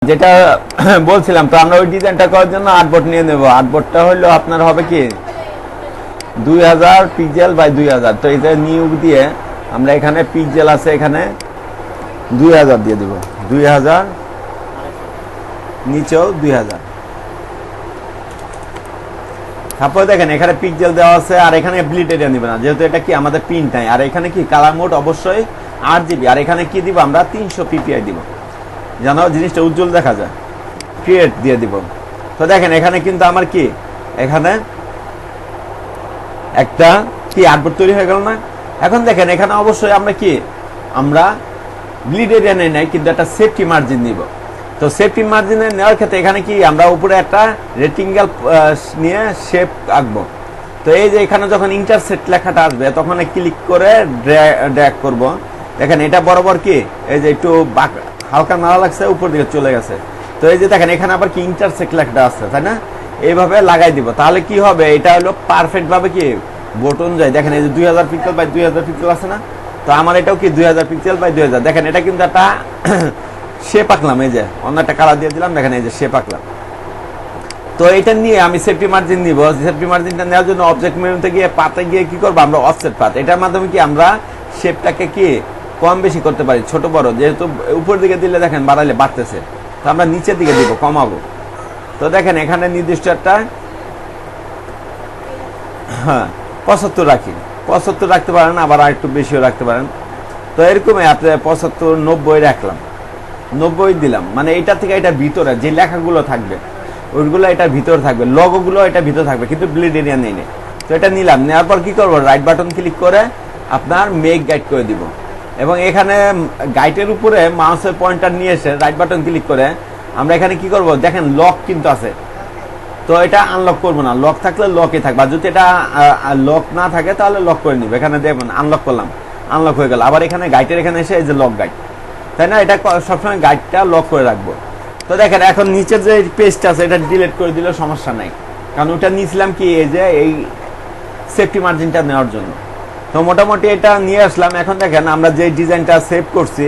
যেটা বলছিলাম, তো আমরা ওই ডিজাইনটা করার জন্য আর্টবোর্ড নিয়ে নেব। আর্টবোর্ডটা হলো আপনার হবে কি 2000 পিক্সেল বাই 2000। তো এটা নিউ দিয়ে আমরা এখানে পিক্সেল আছে, এখানে 2000 দিয়ে দেব। 2000 নিচেও 2000। তারপরে দেখেন এখানে পিক্সেল দেওয়া আছে, আর এখানে ব্লিড এরিয়া নিবে না, যেহেতু এটা কি আমাদের প্রিন্ট নাই। আর এখানে কি কালার মোড অবশ্যই 8GB। আর এখানে কি দিব আমরা 300 ppi দিব, যেন জিনিসটা উজ্জ্বল দেখা যায়। ক্রিয়েট দিয়ে দিব। তো দেখেন এখানে কিন্তু আমার কি এখানে একটা কি আর্টবোর্ড তৈরি হয়ে গেল না। এখন দেখেন এখানে অবশ্যই আমরা ব্লিড এরিয়া নেই নাই, কিন্তু একটা সেফটি মার্জিন নিব। তো সেফটি মার্জিনে নেওয়ার ক্ষেত্রে এখানে কি আমরা উপরে একটা রেক্টেঙ্গেল নিয়ে শেপ আঁকবো। তো এই যে এখানে যখন ইন্টারসেক্ট লেখাটা আসবে তখন ক্লিক করে ড্র্যাগ করব। দেখেন এটা বরাবর কি এই যে একটু হালকা নাড়া লাগছে, উপর দিকে চলে গেছে। তো এই যে দেখেন এখানে আবার কি ইন্টারসেক্ট লেখাটা আছে, তাই না? এইভাবে লাগাই দিব, তাহলে কি হবে, এটা হলো পারফেক্ট ভাবে কি বটন যায়। দেখেন এই যে 2000 পিক্সেল বাই 2000 পিক্সেল আছে না, তো আমার এটাও কি 2000 পিক্সেল বাই 2000। দেখেন এটা কিন্তু একটা শেপ আঁকলাম, এই যে অন্য একটা কালার দিয়ে দিলাম, দেখেন এই যে শেপ আঁকলাম। তো এটা নিয়ে আমি সেফটি মার্জিন নিব। সেফটি মার্জিনটা নেওয়ার জন্য অবজেক্ট মেনুতে গিয়ে পাতে গিয়ে কি করবো আমরা অফসেট পাত। এটার মাধ্যমে কি আমরা শেপটাকে কি কম বেশি করতে পারি, ছোট বড়। যেহেতু উপর দিকে দিলে দেখেন বাড়াইলে বাড়তেছে, তো আমরা নিচের দিকে দিব, কমাবো। তো দেখেন এখানে নির্দিষ্ট একটা 75 রাখি। 75 রাখতে পারেন, আবার একটু বেশিও রাখতে পারেন। তো এরকমই আপনি 75 90 রাখলাম, 90 দিলাম। মানে এটা থেকে এটা ভিতরে যে লেখাগুলো থাকবে ওইগুলো এটার ভিতরে থাকবে, লোগোগুলো এটা ভিতরে থাকবে, কিন্তু ব্লিড এরিয়া নেই। তো এটা নিলাম, নেওয়ার পর কি করবো, রাইট বাটন ক্লিক করে আপনার মেক গাইড করে দিব। এবং এখানে গাইডের উপরে মাউসের পয়েন্টার নিয়ে এসে রাইট বাটন ক্লিক করে আমরা এখানে কি করব, দেখেন লক কিন্তু আছে। তো এটা আনলক করবো না, লক থাকলে লকই থাকবে। আর যদি এটা লক না থাকে তাহলে লক করে নিব। এখানে দেখবেন আনলক করলাম, আনলক হয়ে গেল। আবার এখানে গাইডের এখানে এসে এই যে লক গাইড, তাই না? এটা সবসময় গাইডটা লক করে রাখবো। তো দেখেন এখন নিচের যে পেজটা আছে এটা ডিলিট করে দিলে সমস্যা নাই, কারণ ওটা নিয়েছিলাম কি এই যে এই সেফটি মার্জিনটা নেওয়ার জন্য। তো মোটামুটি এটা নিয়ে আসলাম। এখন দেখেন আমরা যে ডিজাইনটা সেভ করছি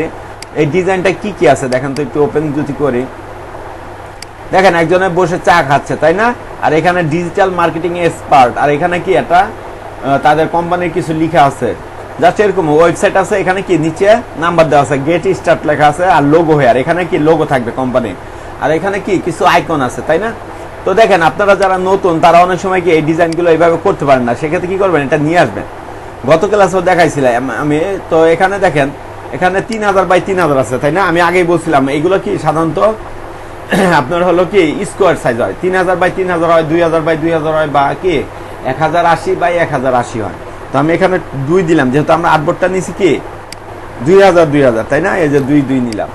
এই ডিজাইনটা কি কি আছে দেখেন তো, একটু ওপেন যদি করি, দেখেন একজনে বসে চা খাচ্ছে, তাই না? আর এখানে ডিজিটাল মার্কেটিং এক্সপার্ট, আর এখানে কি একটা তাদের কোম্পানির কিছু লেখা আছে, জাস্ট এরকম ওয়েবসাইট আছে। এখানে কি নিচে নাম্বার দেওয়া আছে, গেট স্টার্ট লেখা আছে, আর লোগো হেয়ার, এখানে কি লোগো থাকবে কোম্পানি। আর এখানে কি কিছু আইকন আছে, তাই না? তো দেখেন আপনারা যারা নতুন তারা অনেক সময় কি এই ডিজাইনগুলো এইভাবে করতে পারেন না, সেক্ষেত্রে কি করবেন, এটা নিয়ে আসবেন। গত ক্লাসেও দেখাইছিলাম আমি। তো এখানে দেখেন এখানে 3000 বাই 3000 আছে, তাই না? আমি আগেই বলছিলাম এইগুলো কি সাধারণত আপনার হলো কি স্কোয়ার সাইজ হয়, 3000 বাই 3000 হয়, 2000 বাই 2000 হয়, বা কি 1080 বাই 1080 হয়। তো আমি এখানে 2 দিলাম, যেহেতু আমরা আর্টবোর্ডটা নিছি কি 2000, তাই না? এই যে 2 নিলাম।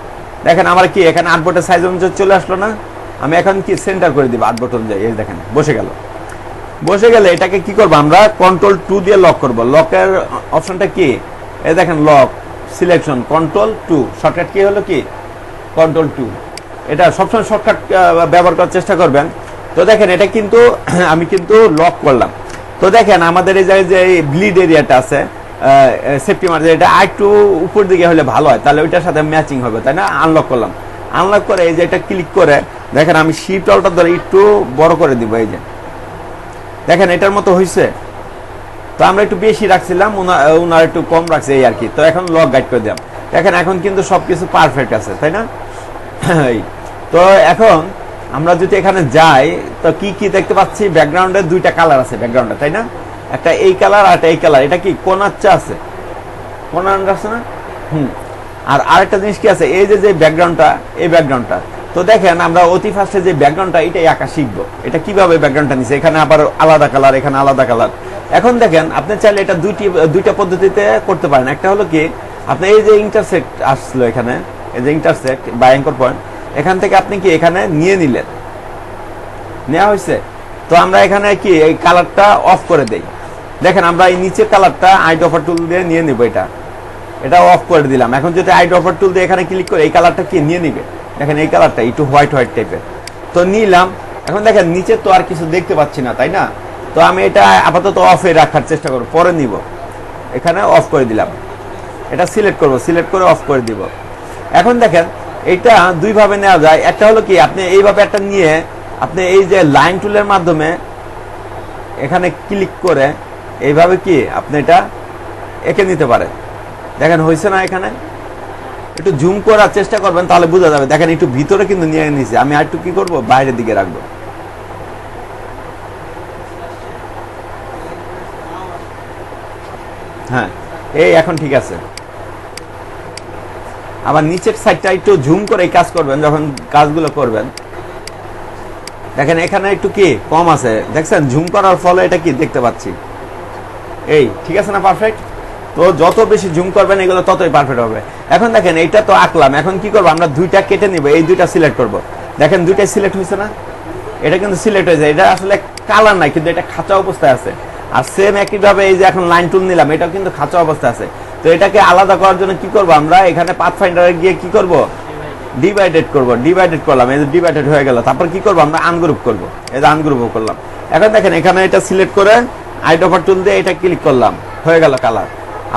দেখেন আমার কি এখানে আর্টবোর্ডের সাইজ অনুযায়ী চলে আসলো না? আমি এখন কি সেন্টার করে দিব আর্টবোর্ড অনুযায়ী। এই দেখেন বসে গেল। বসে গেলে এটাকে কি করবো আমরা কন্ট্রোল 2 দিয়ে লক করব। লকের অপশনটা কি, এই দেখেন lock selection control 2, shortcut key হলো কি কন্ট্রোল 2। এটা সবসময় শর্টকাট ব্যবহার করার চেষ্টা করবেন। তো দেখেন এটা কিন্তু আমি কিন্তু লক করলাম। তো দেখেন আমাদের এই যে ব্লিড এরিয়াটা আছে সেফটি মার্জিন, এটা একটু উপর দিকে হলে ভালো হয়, তাহলে ওইটার সাথে ম্যাচিং হবে, তাই না? আনলক করলাম। আনলক করে এই যে এটা ক্লিক করে দেখেন আমি শিফট অলটা ধরে একটু বড় করে দিব। এই যে দেখেন এটার মতো হয়েছে। তো আমরা একটু বেশি রাখছিলাম, ওনার একটু কম রাখছে এই আর কি। তো এখন লক গাইড করে দিলাম। দেখেন এখন কিন্তু সবকিছু পারফেক্ট আছে, তাই না? তো এখন আমরা যদি এখানে যাই তো কি কি দেখতে পাচ্ছি, ব্যাকগ্রাউন্ডে 2টা কালার আছে ব্যাকগ্রাউন্ডে, তাই না? একটা এই কালার আর একটা এই কালার। এটা কি কোনাচ্চা আছে, কোনার আছে না? আর আরেকটা জিনিস কি আছে, এই যে ব্যাকগ্রাউন্ডটা, এই ব্যাকগ্রাউন্ডটা। তো দেখেন আমরা অতি ফার্স্টে যে ব্যাকগ্রাউন্ডটা এটাই আঁকা শিখবো। এটা কিভাবে ব্যাকগ্রাউন্ডটা নিছে, এখানে আবার আলাদা কালার, এখানে আলাদা কালার। এখন দেখেন আপনি চাইলে এটা দুইটা পদ্ধতিতে করতে পারেন। একটা হলো কি আপনি এই যে ইন্টারসেক্ট আসলো, এখানে এই যে ইন্টারসেক্ট বা অ্যাঙ্কর পয়েন্ট, এখান থেকে আপনি কি এখানে নিয়ে নিলেন, নেওয়া হয়েছে। তো আমরা এখানে কি এই কালারটা অফ করে দেই। দেখেন আমরা এই নিচের কালারটা আইড্রপার টুল দিয়ে নিয়ে নিব, এটা অফ করে দিলাম। এখন যদি আইড্রপার টুল দিয়ে এখানে ক্লিক করে এই কালারটা কি নিয়ে নিবে, দেখেন এই কালারটা একটু হোয়াইট টাইপের। তো নিলাম। এখন দেখেন নিচে তো আর কিছু দেখতে পাচ্ছি না, তাই না? তো আমি এটা আপাতত অফে রাখার চেষ্টা করব, পরে নিব। এখানে অফ করে দিলাম, এটা সিলেক্ট করব, সিলেক্ট করে অফ করে দিব। এখন দেখেন এটা দুই ভাবে নেওয়া যায়। একটা হলো কি, আপনি এইভাবে একটা নিয়ে আপনি এই যে লাইন টুলের মাধ্যমে এখানে ক্লিক করে এইভাবে কি আপনি এটা এঁকে নিতে পারেন। দেখেন হয়েছে না, এখানে একটু জুম করার চেষ্টা করবেন তাহলে বোঝা যাবে। দেখেন একটু ভিতরে কিন্তু নিয়ে নিয়েছি আমি, আর একটু কি করবো বাইরের দিকে রাখবো। হ্যাঁ, এই এখন ঠিক আছে। আবার নিচের সাইডটা একটু জুম করে কাজ করবেন যখন কাজগুলো করবেন। দেখেন এখানে একটু কি কম আছে, দেখছেন জুম করার ফলে এটা কি দেখতে পাচ্ছি। এই ঠিক আছে না, পারফেক্ট। তো যত বেশি জুম করবেন এগুলো ততই পারফেক্ট হবে। এখন দেখেন এইটা তো আঁকলাম, এখন কি করবো আমরা দুইটা কেটে নিব, এই দুইটা সিলেক্ট করব। দেখেন দুইটাই সিলেক্ট হয়েছে না, এটা কিন্তু সিলেক্ট হয়েছে। এটা আসলে কালার নাই কিন্তু এটা খাঁচা অবস্থায় আছে। আর সেম একইভাবে এই যে এখন লাইন টুল নিলাম, এটাও কিন্তু খাঁচা অবস্থায় আছে। তো এটাকে আলাদা করার জন্য কি করব আমরা, এখানে পাথফাইন্ডারে গিয়ে কি করব, ডিভাইডেড করব। ডিভাইডেড করলাম, এই যে ডিভাইডেড হয়ে গেল। তারপর কি করব আমরা আনগ্রুপ করব, এই যে আনগ্রুপও করলাম। এখন দেখেন এখানে এটা সিলেক্ট করে আইড্রপার টুল দিয়ে এটা ক্লিক করলাম, হয়ে গেল কালার।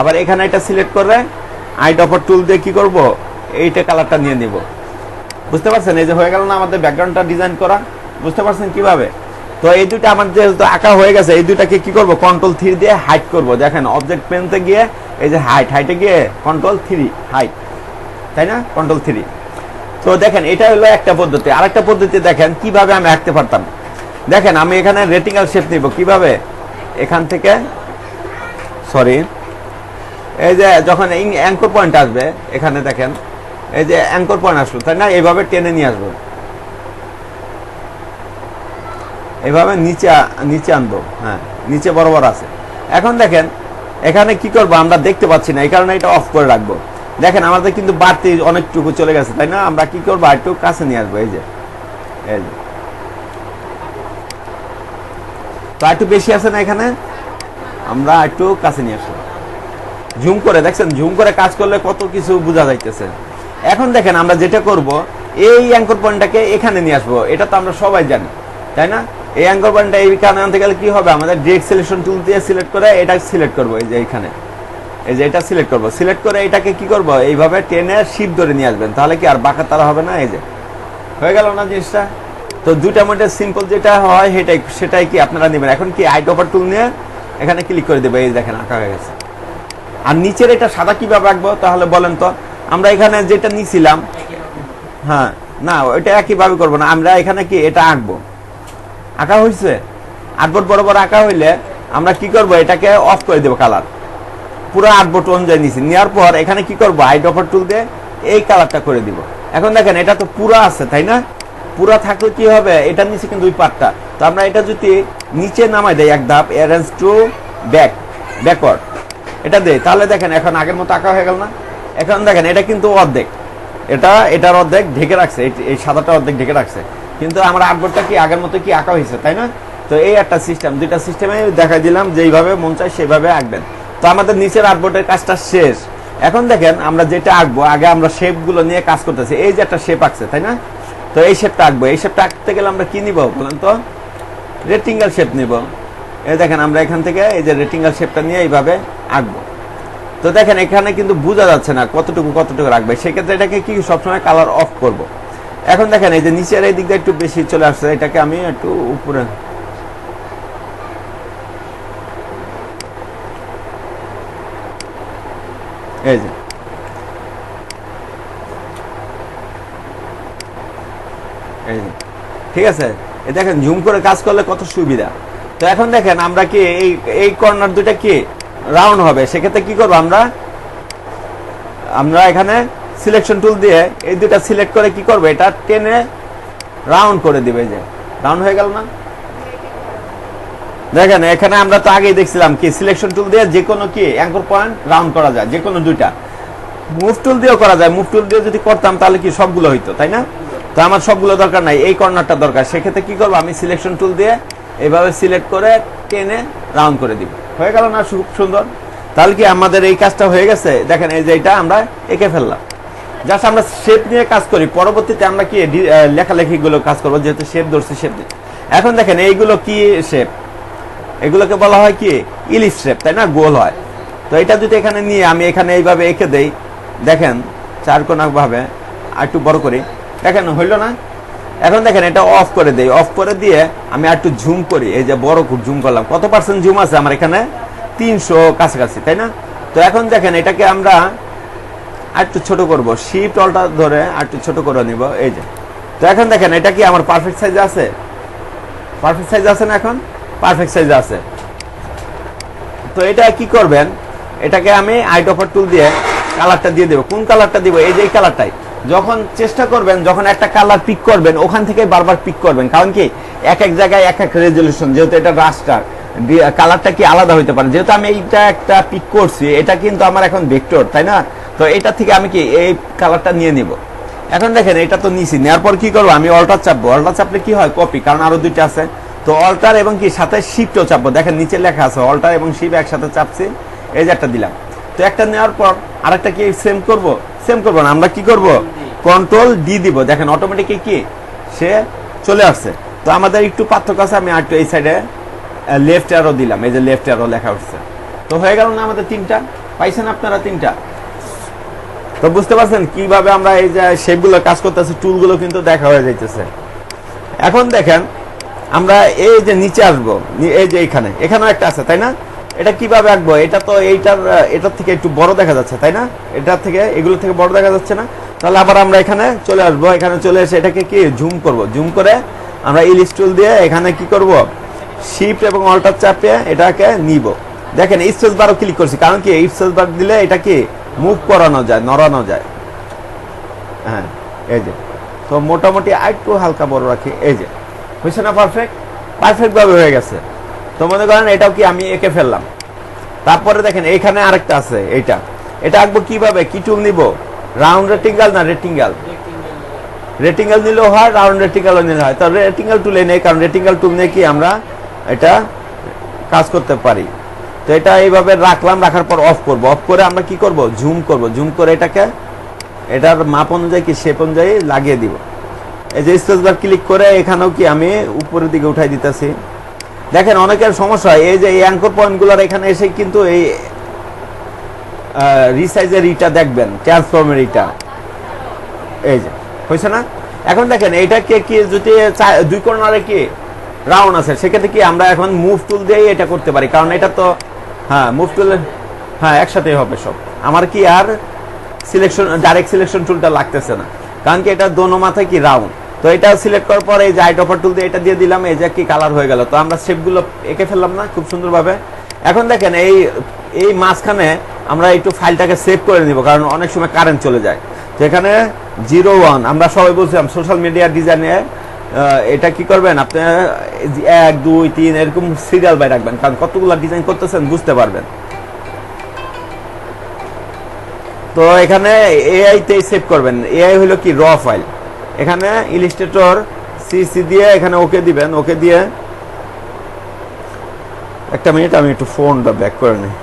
আবার এখানে এটা সিলেক্ট করে আইড্রপার টুল দিয়ে কি করব, এইটা কালারটা নিয়ে নিব। বুঝতে পারছেন, এই যে হয়ে গেল না আমাদের ব্যাকগ্রাউন্ডটা ডিজাইন করা। বুঝতে পারছেন কিভাবে? তো এই দুইটা আমার যেহেতু আঁকা হয়ে গেছে, এই দুইটাকে কি করব, কন্ট্রোল 3 দিয়ে হাইড করব। দেখেন অবজেক্ট পেনতে গিয়ে এই যে হাইটে গিয়ে কন্ট্রোল 3 হাইট, তাই না, কন্ট্রোল 3। তো দেখেন এটা হলো একটা পদ্ধতি। আরেকটা পদ্ধতি দেখেন কিভাবে আমি আঁকতে পারতাম। দেখেন আমি এখানে রেটিঙ্গাল শেপ নিব কিভাবে, এখান থেকে সরি এই যে যখন এই অ্যাঙ্কর পয়েন্ট আসবে এখানে দেখেন এই যে অ্যাঙ্কর পয়েন্ট আসলো, তাই না, এইভাবে টেনে নিয়ে আসবো, এইভাবে নিচে আনবো। হ্যাঁ, নিচে বরাবর আছে। এখন দেখেন এখানে কি করবো আমরা দেখতে পাচ্ছি না, এই কারণে এটা অফ করে রাখবো। দেখেন আমাদের কিন্তু বাড়তি অনেকটুকু চলে গেছে, তাই না, আমরা কি করবো একটু কাছে নিয়ে আসবো। এই যে তো একটু বেশি আছে না, এখানে আমরা একটু কাছে নিয়ে আসবো। জুম করে দেখছেন, জুম করে কাজ করলে কত কিছু বোঝা যাইতেছে। এখন দেখেন আমরা যেটা করব, এই অ্যাঙ্কর পয়েন্টটাকে এখানে নিয়ে আসবো। এটা তো আমরা সবাই জানি, তাই না। এই অ্যাঙ্কর পয়েন্টটা এইখানে আনতে গেলে কি হবে, আমাদের ডিরেক্ট সিলেকশন টুল দিয়ে সিলেক্ট করে এটা সিলেক্ট করবো। এই যে এইখানে এই যে এটা সিলেক্ট করবো, সিলেক্ট করে এটাকে কি করব, এইভাবে টেনে শিপ ধরে নিয়ে আসবেন, তাহলে কি আর বাঁকা তারা হবে না। এই যে হয়ে গেল না জিনিসটা। তো দুইটার মধ্যে সিম্পল যেটা হয় সেটাই কি আপনারা নেবেন। এখন কি আইড্রপার টুল নিয়ে এখানে ক্লিক করে দেবে, এই দেখেন আঁকা হয়ে গেছে। আর নিচের এটা সাদা কিভাবে আঁকবো তাহলে বলেন তো, আমরা এখানে যেটা নিছিলাম, হ্যাঁ না ওইটা একইভাবে করবো না, আমরা এখানে কি এটা আঁকবো। আঁকা হয়েছে, 8 বোর্ড বরাবর আঁকা হইলে আমরা কি করব, এটাকে অফ করে দেবো কালার, পুরো 8 বোর্ড অনুযায়ী নিছি। নেওয়ার পর এখানে কি করবো, আইড্রপার টুল দিয়ে এই কালারটা করে দিব। এখন দেখেন এটা তো পুরো আছে, তাই না, পুরো থাকলে কি হবে, এটা নিচে কিন্তু দুই পার্টটা। তো আমরা এটা যদি নিচে নামাই দেই এক ধাপ, অ্যারেঞ্জ টু ব্যাকওয়ার্ড এটা দেই, তাহলে দেখেন এখন আগের মতো আঁকা হয়ে গেল না। এখন দেখেন এটা কিন্তু অর্ধেক, এটার অর্ধেক ঢেকে রাখছে, এই সাদাটা অর্ধেক ঢেকে রাখছে, কিন্তু আমার আর্টবোর্ডটা কি আগের মতো কি আঁকা হয়েছে, তাই না। তো এই একটা সিস্টেম, দুইটা সিস্টেমে দেখা দিলাম যে এইভাবে মন চায় সেভাবে আঁকবেন। তো আমাদের নিচের আর্টবোর্ডের কাজটা শেষ। এখন দেখেন আমরা যেটা আঁকবো, আগে আমরা শেপগুলো নিয়ে কাজ করতেছি। এই যে একটা শেপ আঁকছে, তাই না, তো এই শেপটা আঁকবো। এই শেপটা আঁকতে গেলে আমরা কি নিব বলেন তো, রেক্টেঙ্গেল শেপ নিব। এই দেখেন আমরা এখান থেকে এই যে রেক্টেঙ্গেল শেপটা নিয়ে এইভাবে আঁকবো। তো দেখেন এখানে কিন্তু বোঝা যাচ্ছে না কতটুকু রাখবে, সেক্ষেত্রে এটাকে কি সবসময় কালার অফ করব। এখন দেখেন এই যে নিচের এই দিকটা একটু বেশি চলে আসছে, এটাকে আমি একটু উপরে, এই যে ঠিক আছে। দেখেন জুম করে কাজ করলে কত সুবিধা। তো এখন দেখেন আমরা কি এই কর্নার দুটা কি রাউন্ড হবে, সেক্ষেত্রে কি করবো আমরা এখানে সিলেকশন টুল দিয়ে এই দুটা সিলেক্ট করে কি করবো, এটা টেনে রাউন্ড করে দিবে। যে রাউন্ড হয়ে গেল না, দেখেন এখানে আমরা তো আগেই দেখছিলাম কি সিলেকশন টুল দিয়ে যে কোনো কি অ্যাঙ্কর পয়েন্ট রাউন্ড করা যায়, যে কোনো দুইটা। মুভ টুল দিয়েও করা যায়, মুভ টুল দিয়ে যদি করতাম তাহলে কি সবগুলো হইতো, তাই না। তো আমার সবগুলো দরকার নাই, এই কর্নারটা দরকার, সেক্ষেত্রে কি করবো, আমি সিলেকশন টুল দিয়ে এইভাবে সিলেক্ট করে টেনে রাউন্ড করে দিব। হয়ে গেল না, খুব সুন্দর। তাহলে কি আমাদের এই কাজটা হয়ে গেছে। দেখেন এই যে এটা আমরা এঁকে ফেললাম, জাস্ট আমরা শেপ নিয়ে কাজ করি, পরবর্তীতে আমরা কি লেখালেখি গুলো কাজ করবো, যেহেতু শেপ ধরছি শেপ দিয়ে। এখন দেখেন এইগুলো কি শেপ, এগুলোকে বলা হয় কি ইলিশ শেপ, তাই না, গোল হয়। তো এটা যদি এখানে নিয়ে আমি এখানে এইভাবে এঁকে দেই, দেখেন চারকোনা ভাবে, আর একটু বড় করি, দেখেন হইলো না? এখন দেখেন এটা অফ করে দেই, অফ করে দিয়ে আমি আর একটু জুম করি, এই যে বড় জুম করলাম, কত পার্সেন্ট জুম আছে আমার এখানে? 300 কাছাকাছি, তাই না? তো এখন দেখেন এটাকে আমরা আর একটু ছোট করব, শিফট অলটা ধরে আর একটু ছোট করে নিব, এই যে। তো এখন দেখেন এটা কি আমার পারফেক্ট সাইজে আছে? পারফেক্ট সাইজ আছে না? এখন পারফেক্ট সাইজে আছে। তো এটা কি করবেন, এটাকে আমি আইড্রপার টুল দিয়ে কালারটা দিয়ে দেবো। কোন কালারটা দিব? এই যে এই কালারটাই। যখন চেষ্টা করবেন, যখন একটা কালার পিক করবেন, ওখান থেকে বারবার পিক করবেন, কারণ কি এক এক জায়গায় এক এক রেজলিউশন, যেহেতু এটা রাস্টার, কালারটা কি আলাদা হইতে পারে। যেহেতু আমি এইটা একটা পিক করছি, এটা কিন্তু আমার এখন ভেক্টর, তাই না? তো এটা থেকে আমি কি এই কালারটা নিয়ে নিব। এখন দেখেন এটা তো নিছি, নেওয়ার পর কি করবো, আমি অল্টার চাপবো। অল্টার চাপলে কি হয়? কপি, কারণ আরো দুইটা আছে। তো অল্টার এবং কি সাথে শিফটও চাপবো, দেখেন নিচে লেখা আছে অল্টার এবং শিফট একসাথে চাপছি, এই যে একটা দিলাম। তো একটা নেওয়ার পর আরেকটা কি সেম করব? সেম করবো না, আমরা কি করব, কন্ট্রোল ডি দিব, দেখেন অটোমেটিক কি সে চলে আসছে। তো আমাদের একটু পার্থক্য আছে, আমি একটু এই সাইডে লেফট অ্যারো দিলাম, এই যে লেফট অ্যারো লেখা উঠছে। তো হয়ে গেল না আমাদের তিনটা? পাইছেন আপনারা তিনটা? তো বুঝতে পারছেন কিভাবে আমরা এই যে শেপগুলো কাজ করতেছি, টুলগুলো কিন্তু দেখা হয়ে যাইতেছে। এখন দেখেন আমরা এই যে নিচে আসবো, এই যে এখানেও একটা আছে, তাই না? এটা কিভাবে আঁকবো? এটা তো এটার থেকে একটু বড় দেখা যাচ্ছে, তাই না? এটার থেকে, এগুলো থেকে বড় দেখা যাচ্ছে না? তাহলে আবার আমরা এখানে চলে আসবো, এখানে চলে এসে এটাকে কি জুম করব। জুম করে আমরা ইলিশ টুল দিয়ে এখানে কি করব, শিফট এবং অল্টার চাপে এটাকে নিব। দেখেন স্পেস বারও ক্লিক করছি, কারণ কি স্পেস বার দিলে এটা কি মুভ করানো যায়, নড়ানো যায়। হ্যাঁ, এই যে। তো মোটামুটি আরেকটু হালকা বড় রাখি, এই যে হয়েছে না? পারফেক্ট ভাবে হয়ে গেছে। তো মনে করেন এটাও কি আমি এঁকে ফেললাম। তারপরে দেখেন এইখানে আরেকটা আছে, এটা আঁকবো কিভাবে? কি টুল নিব? রাউন্ড রেক্টেঙ্গেল না রেক্টেঙ্গেল? রেক্টেঙ্গেল নিলেও হয়, রাউন্ড রেক্টেঙ্গেলও নিলে হয়। তো রেক্টেঙ্গেল টুলে নেই, কারণ রেক্টেঙ্গেল টুল নিয়ে কি আমরা এটা কাজ করতে পারি। তো এটা এইভাবে রাখলাম, রাখার পর অফ করব। অফ করে আমরা কি করব, জুম করব। জুম করে এটাকে এটার মাপ অনুযায়ী কি শেপ অনুযায়ী লাগিয়ে দিব। এই যে স্পেস বার ক্লিক করে এখানেও কি আমি উপরের দিকে উঠাই দিতেছি। দেখেন অনেকের সমস্যা হয়, এই যে এই অ্যাঙ্কর পয়েন্টগুলোর এখানে এসে কিন্তু এই রিসাইজের ইটা দেখবেন, ট্রান্সফর্মের ইটা, এই যে হয়েছে না? এখন দেখেন এইটাকে কি যদি দুই কর্নারে কি রাউন্ড আছে, সেক্ষেত্রে কি আমরা এখন মুভ টুল দিয়েই এটা করতে পারি, কারণ এটা তো হ্যাঁ মুভ টুল, হ্যাঁ একসাথেই হবে সব। আমার কি আর সিলেকশন, ডাইরেক্ট সিলেকশন টুলটা লাগতেছে না, কারণ কি এটা দোনো মাথায় কি রাউন্ড। তো এটা সিলেক্ট করার পর এই যে আইড্রপার টুল দিয়ে এটা দিয়ে দিলাম, এই যে কি কালার হয়ে গেল। তো আমরা শেপগুলো এঁকে ফেললাম না খুব সুন্দরভাবে। এখন দেখেন এই মাঝখানে আমরা একটু ফাইলটাকে সেভ করে নিব, কারণ অনেক সময় কারেন্ট চলে যায়। তো এখানে 01 আমরা সবাই বলছিলাম সোশ্যাল মিডিয়া ডিজাইনে এটা কি করবেন, আপনি 1 2 3 এরকম সিরিয়াল বাই রাখবেন, কারণ কতগুলো ডিজাইন করতেছেন বুঝতে পারবেন। তো এখানে এআই তে সেভ করবেন। এআই হলো কি র ফাইল। এখানে ইলাস্ট্রেটর সিসি দিয়ে এখানে ওকে দিবেন। ওকে দিয়ে একটা মিনিট, আমি একটু ফোনটা ব্যাক করে নিই।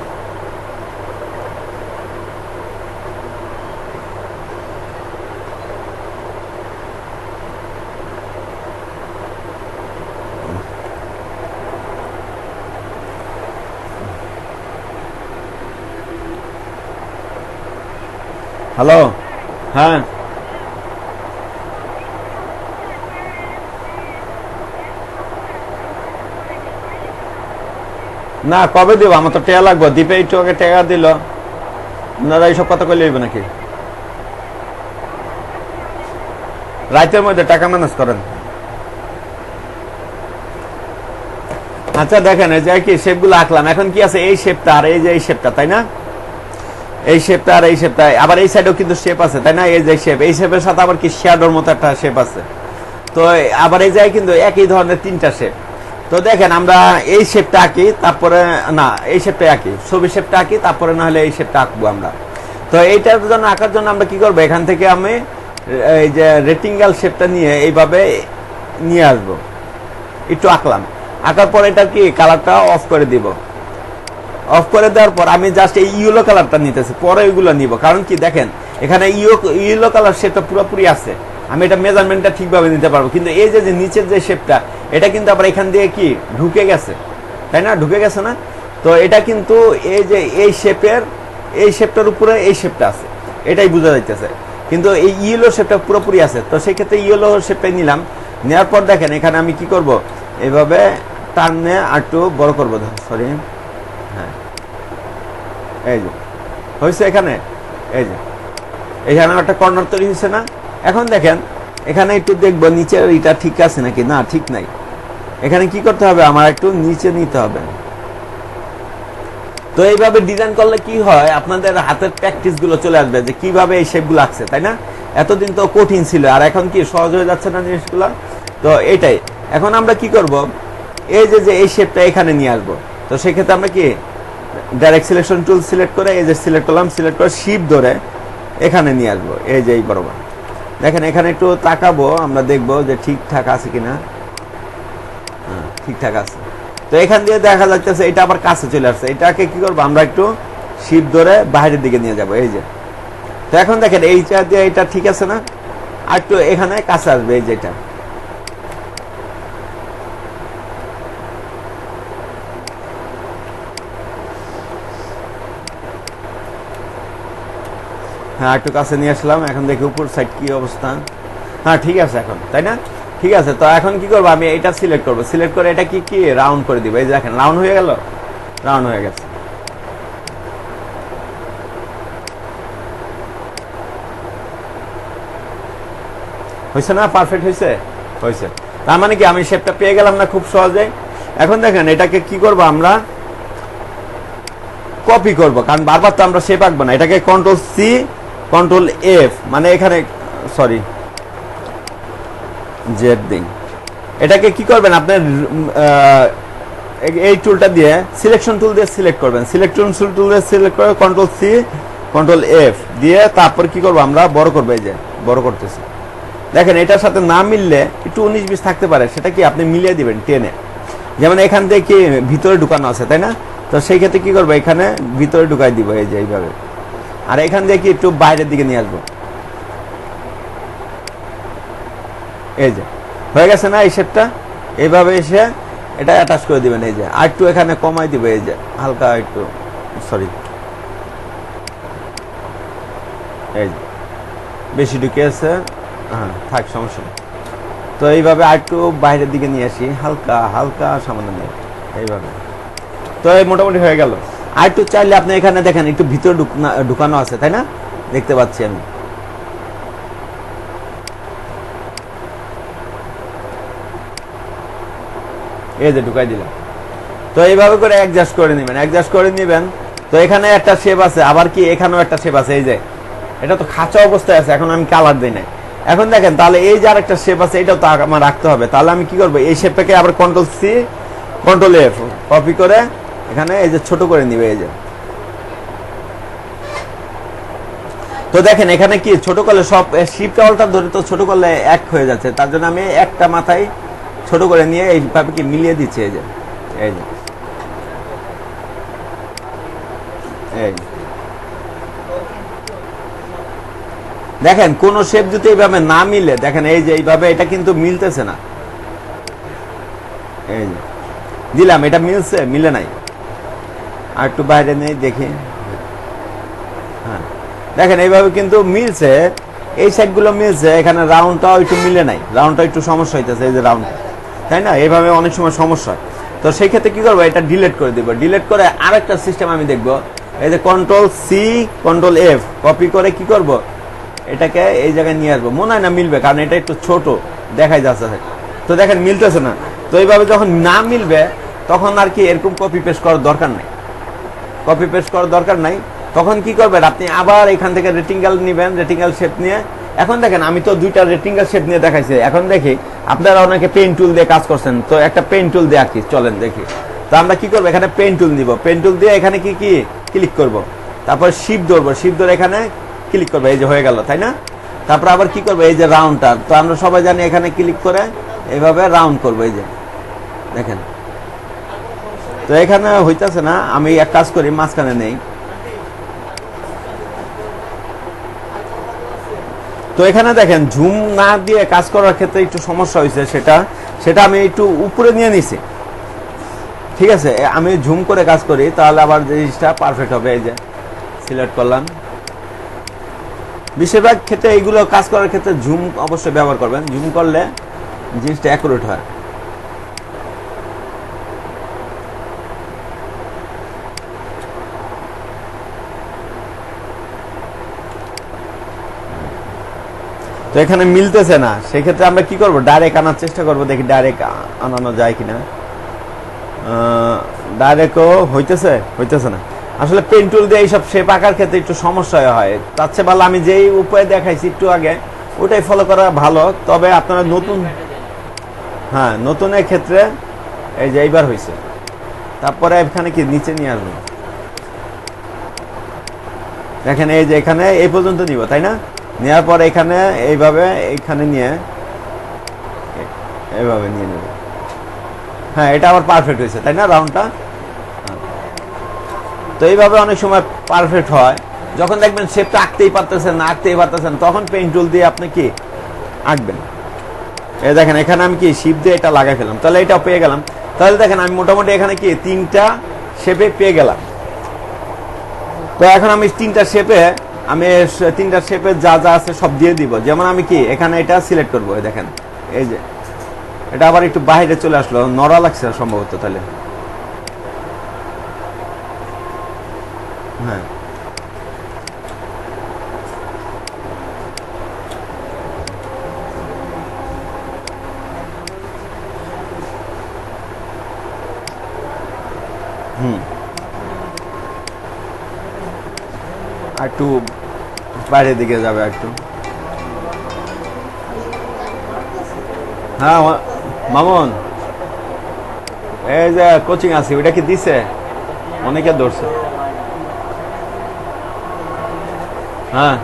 হ্যালো, হ্যাঁ না কবে দিব? আমার তো টেয়া লাগবো। দ্বীপে একটু আগে টেয়া দিল, আপনারা এইসব কথা কইলে হইবে নাকি? রাতের মধ্যে টাকা ম্যানেজ করেন। আচ্ছা দেখেন এই যে কি শেপগুলো আঁকলাম, এখন কি আছে এই শেপটা আর এই যে এই শেপটা, তাই না? এই শেপটা আর এই শেপটা, আবার এই সাইডেও কিন্তু শেপ আছে, তাই না? এই যে শেপ, এই শেপের সাথে আবার কি শ্যাডোর মতো একটা শেপ আছে। তো আবার এই জায়গায় কিন্তু একই ধরনের তিনটা শেপ। তো দেখেন আমরা এই শেপটা আঁকি, তারপরে না এই শেপটা আঁকি, ছবি শেপটা আঁকি, তারপরে না হলে এই শেপটা আঁকবো আমরা। তো এইটার জন্য আঁকার জন্য আমরা কি করবো, এখান থেকে আমি এই যে রেক্টেঙ্গেল শেপটা নিয়ে এইভাবে নিয়ে আসবো, একটু আঁকলাম। আঁকার পর এটা কি কালারটা অফ করে দিব। অফ করে দেওয়ার পর আমি জাস্ট এই ইয়েলো কালারটা নিতেছি, পরে এগুলো নিব। কারণ কি দেখেন এখানে ইয়েলো কালার শেপটা পুরোপুরি আছে, আমি এটা মেজারমেন্টটা ঠিকভাবে নিতে পারবো। কিন্তু এই যে নিচের যে শেপটা, এটা কিন্তু আবার এখান দিয়ে কি ঢুকে গেছে, তাই না? ঢুকে গেছে না? তো এটা কিন্তু এই যে এই শেপটার উপরে এই শেপটা আছে, এটাই বোঝা যাইতেছে। কিন্তু এই ইয়েলো শেপটা পুরোপুরি আছে, তো সেই ক্ষেত্রে ইয়েলো শেপটাই নিলাম। নেওয়ার পর দেখেন এখানে আমি কি করব, এইভাবে টার্নে আর একটু বড় করবো, সরি, হ্যাঁ এই যে হয়েছে এখানে, এই যে এখানে একটা কর্নার তৈরি হয়েছে না। এখন দেখেন এখানে একটু দেখবো নিচের এটা ঠিক আছে নাকি, না ঠিক নাই। এখানে কি করতে হবে, আমার একটু নিচে নিতে হবে। তো এইভাবে ডিজাইন করলে কি হয়, আপনাদের হাতের প্র্যাকটিস গুলো চলে আসবে যে কিভাবে এই শেপগুলো আঁকছে, তাই না? এতদিন তো কঠিন ছিল, আর এখন কি সহজ হয়ে যাচ্ছে না জিনিসগুলো। তো এটাই এখন আমরা কি করব, এই যে এই শেপটা এখানে নিয়ে আসবো। তো সেক্ষেত্রে আমরা কি ডাইরেক্ট সিলেকশন টুল সিলেক্ট করে এই যে সিলেক্ট করলাম, সিলেক্ট করে শিপ ধরে এখানে নিয়ে আসবো, এই যে এই বরাবর। দেখেন এখানে একটু তাকাবো, আমরা দেখবো যে ঠিকঠাক আছে কিনা। হ্যাঁ ঠিকঠাক আছে। তো এখান দিয়ে দেখা যাচ্ছে এটা আবার কাছে চলে আসছে, এটাকে কি করবো আমরা একটু শিপ ধরে বাইরের দিকে নিয়ে যাব, এই যে। তো এখন দেখেন এইটা দিয়ে এটা ঠিক আছে না, আর একটু এখানে কাছে আসবে, এই যেটা। হ্যাঁ একটু কাছে নিয়ে আসলাম, এখন দেখি উপর সাইড কি অবস্থা। হ্যাঁ ঠিক আছে এখন, তাই না? ঠিক আছে। তো এখন কি করবো, আমি এটা সিলেক্ট করবো, সিলেক্ট করে এটা কি রাউন্ড করে দিব, এই যে দেখেন রাউন্ড হয়ে গেল, রাউন্ড হয়ে গেছে। হয়েছে না, পারফেক্ট হয়েছে, হয়েছে। তার মানে কি আমি শেপটা পেয়ে গেলাম না খুব সহজে। এখন দেখেন এটাকে কি করব, আমরা কপি করব, কারণ বারবার তো আমরা শেপ আঁকবো না। এটাকে কন্ট্রোল সি কন্ট্রোল এফ, মানে এখানে সরি জেড দিন। এটাকে কি করবেন, আপনার এই টুলটা দিয়ে সিলেকশন টুল দিয়ে সিলেক্ট করবেন, সিলেকশন টুল দিয়ে সিলেক্ট করে কন্ট্রোল সি কন্ট্রোল এফ দিয়ে তারপর কি করবো আমরা বড় করবো, এই যে বড় করতেছি। দেখেন এটার সাথে না মিললে একটু 19-20 থাকতে পারে, সেটা কি আপনি মিলিয়ে দিবেন টেনে। যেমন এখান থেকে কি ভিতরে ঢুকানো আছে, তাই না? তো সেই ক্ষেত্রে কি করবো, এখানে ভিতরে ঢুকাই দিব, এই যে এইভাবে। আর এখান থেকে কি একটু বাইরের দিকে নিয়ে আসবো, এই যে হয়ে গেছে না এই শেপটা। এইভাবে এসে এটা অ্যাটাচ করে দিবেন, এই যে। আর একটু এখানে কমাই দিবে, এই যে হালকা একটু, সরি এই যে বেশি ঢুকে আছে, হ্যাঁ থাক সমস্যা নেই। তো এইভাবে আর একটু বাইরের দিকে নিয়ে আসি, হালকা হালকা সামান্য নিয়ে, এইভাবে। তো এই মোটামুটি হয়ে গেল। আর একটু চাইলে আপনি এখানে দেখেন একটু ভিতরে ঢুকানো আছে, তাই না? দেখতে পাচ্ছি আমি। এই যে ঢুকাই দিলাম। তো এইভাবে করে অ্যাডজাস্ট করে নেবেন, অ্যাডজাস্ট করে নেবেন। তো এখানে একটা শেপ আছে, আবার কি এখানেও একটা শেপ আছে, এই যে এটা তো খাঁচা অবস্থায় আছে, এখন আমি কালার দিই নাই। এখন দেখেন তাহলে এই যে আরেকটা শেপ আছে, এটাও তো আমার রাখতে হবে। তাহলে আমি কি করবো, এই শেপটাকে আবার control C control F copy করে এখানে এই যে ছোট করে নিবে, এই যে। তো দেখেন এখানে কি ছোট করলে সব শিপটা অল্টার ধরে তো ছোট করলে এক হয়ে যাচ্ছে, তার জন্য আমি একটা মাথায় ছোট করে নিয়ে এইভাবে কি মিলিয়ে দিচ্ছি, এই যে এই যে এই। দেখেন কোন শেপ যদি এইভাবে না মিলে, দেখেন এই যে এইভাবে এটা কিন্তু মিলতেছে না, এই যে দিলাম, এটা মিলছে, মিলে নাই। আর একটু বাইরে নেই দেখি, হ্যাঁ দেখেন এইভাবে কিন্তু মিলছে, এই সাইডগুলো মিলছে, এখানে রাউন্ডটাও একটু মিলে নাই, রাউন্ডটা একটু সমস্যা হইতেছে, এই যে রাউন্ডটা, তাই না? এইভাবে অনেক সময় সমস্যা হয়। তো সেই ক্ষেত্রে কি করবো, এটা ডিলিট করে দিব। ডিলিট করে আরেকটা সিস্টেম আমি দেখবো, এই যে control C control F copy করে কি করব, এটাকে এই জায়গায় নিয়ে আসবো। মনে হয় না মিলবে, কারণ এটা একটু ছোট দেখাই যাচ্ছে। তো দেখেন মিলতেছে না। তো এইভাবে যখন না মিলবে তখন আর কি এরকম কপি পেস্ট করার দরকার নাই, কপি পেস্ট করার দরকার নাই। তখন কি করবেন, আপনি আবার এখান থেকে রেক্টেঙ্গেল নেবেন, রেক্টেঙ্গেল শেপ নিয়ে। এখন দেখেন আমি তো দুইটা রেক্টেঙ্গেল শেপ নিয়ে দেখাইছি। এখন দেখি আপনারা অনেকে পেন টুল দিয়ে কাজ করছেন, তো একটা পেন টুল দিয়ে আঁকি, চলেন দেখি। তো আমরা কি করবো, এখানে পেন টুল নিব, পেন টুল দিয়ে এখানে কি কি ক্লিক করব, তারপর শিপ ধরবো, শিপ ধরে এখানে ক্লিক করবো, এই যে হয়ে গেল, তাই না? তারপর আবার কি করবো, এই যে রাউন্ডটা, তো আমরা সবাই জানি এখানে ক্লিক করে এইভাবে রাউন্ড করবো, এই যে দেখেন। তো এখানে হইতেছে না, আমি এক কাজ করি, মাঝখানে নেই। তো এখানে দেখেন ঝুম না দিয়ে কাজ করার ক্ষেত্রে একটু সমস্যা হয়েছে, সেটা আমি একটু উপরে নিয়ে নিছি, ঠিক আছে? আমি ঝুম করে কাজ করি, তাহলে আবার জিনিসটা পারফেক্ট হবে। এই যে সিলেক্ট করলাম, বেশিরভাগ ক্ষেত্রে এইগুলো কাজ করার ক্ষেত্রে জুম অবশ্যই ব্যবহার করবেন, জুম করলে জিনিসটা অ্যাকুরেট হয়। তো এখানে মিলতেছে না, সেক্ষেত্রে আমরা কি করব, ডাইরেক্ট আনার চেষ্টা করব, দেখি ডাইরেক্ট আনানো যায় কিনা। ডাইরেক্টও হইতেছে না। আসলে পেন টুল দিয়ে এইসব শেপ আঁকার ক্ষেত্রে একটু সমস্যা হয়, তার চেয়ে ভালো আমি যেই উপায় দেখাইছি একটু আগে ওটাই ফলো করা ভালো। তবে আপনারা নতুনের ক্ষেত্রে এই যে এইবার হয়েছে, তারপরে এখানে কি নিচে নিয়ে আসবো, দেখেন এই যে এখানে এই পর্যন্ত নিব, তাই না? নেওয়ার পর এখানে এইভাবে এইখানে নিয়ে এইভাবে নিয়ে নেব। হ্যাঁ, এটা আবার পারফেক্ট হয়েছে, তাই না? রাউন্ডটা তো এইভাবে অনেক সময় পারফেক্ট হয়। যখন দেখবেন শেপটা আঁকতেই পারতেছেন তখন পেইন্ট টুল দিয়ে আপনি কি আঁকবেন। এই দেখেন এখানে আমি কি শিপ দিয়ে এটা লাগাই ফেললাম, তাহলে এটাও পেয়ে গেলাম। তাহলে দেখেন আমি মোটামুটি এখানে কি 3টা শেপে পেয়ে গেলাম। তো এখন আমি 3টা শেপে যা যা আছে সব দিয়ে দিব। যেমন আমি কি এখানে এটা সিলেক্ট করবো, দেখেন এই যে এটা আবার একটু বাইরে চলে আসলো, নড়া লাগছে সম্ভবত। তাহলে হ্যাঁ, একটু বাইরের দিকে যাবে একটু। হ্যাঁ মামুন, এই যে কোচিং আছে ওইটা কি দিছে? অনেকে ধরছে। হ্যাঁ,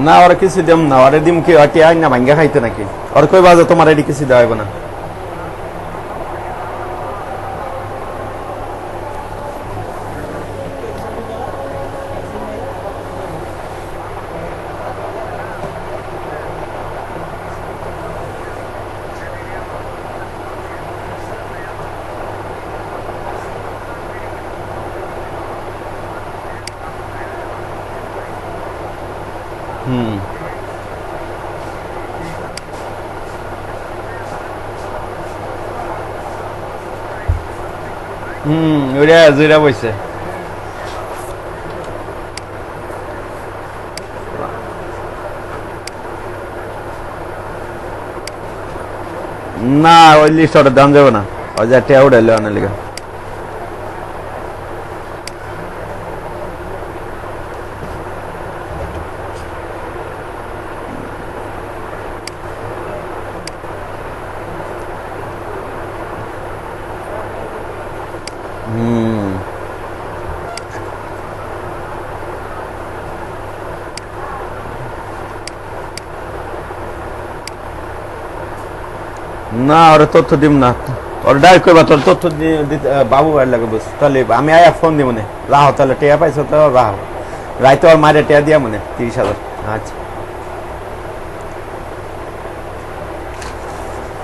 না ওরা কিছু দিম না, ওরে দিম কি ওটি আই না ভাঙ্গা খাইতে নাকি? ওর কই বাজে তোমার এটি কিছু দেওয়া হবে না। ওইটা জুইরা বইছে। না ওই লিস্ট ওটা দাম যাবে না, ওই যে টেয়া উঠাইলে অনেক লিখা। না ওরা তথ্য দিব না, ওর ডাইরেক্ট করবা তোর তথ্য বাবু ভাই লাগে বুঝ। তাহলে আমি আয়া ফোন দিব মনে রাহ, তাহলে টেয়া পাইছো তো রাহ, রাইতে ওর মায়ের টেয়া দিয়া মনে 30,000। আচ্ছা,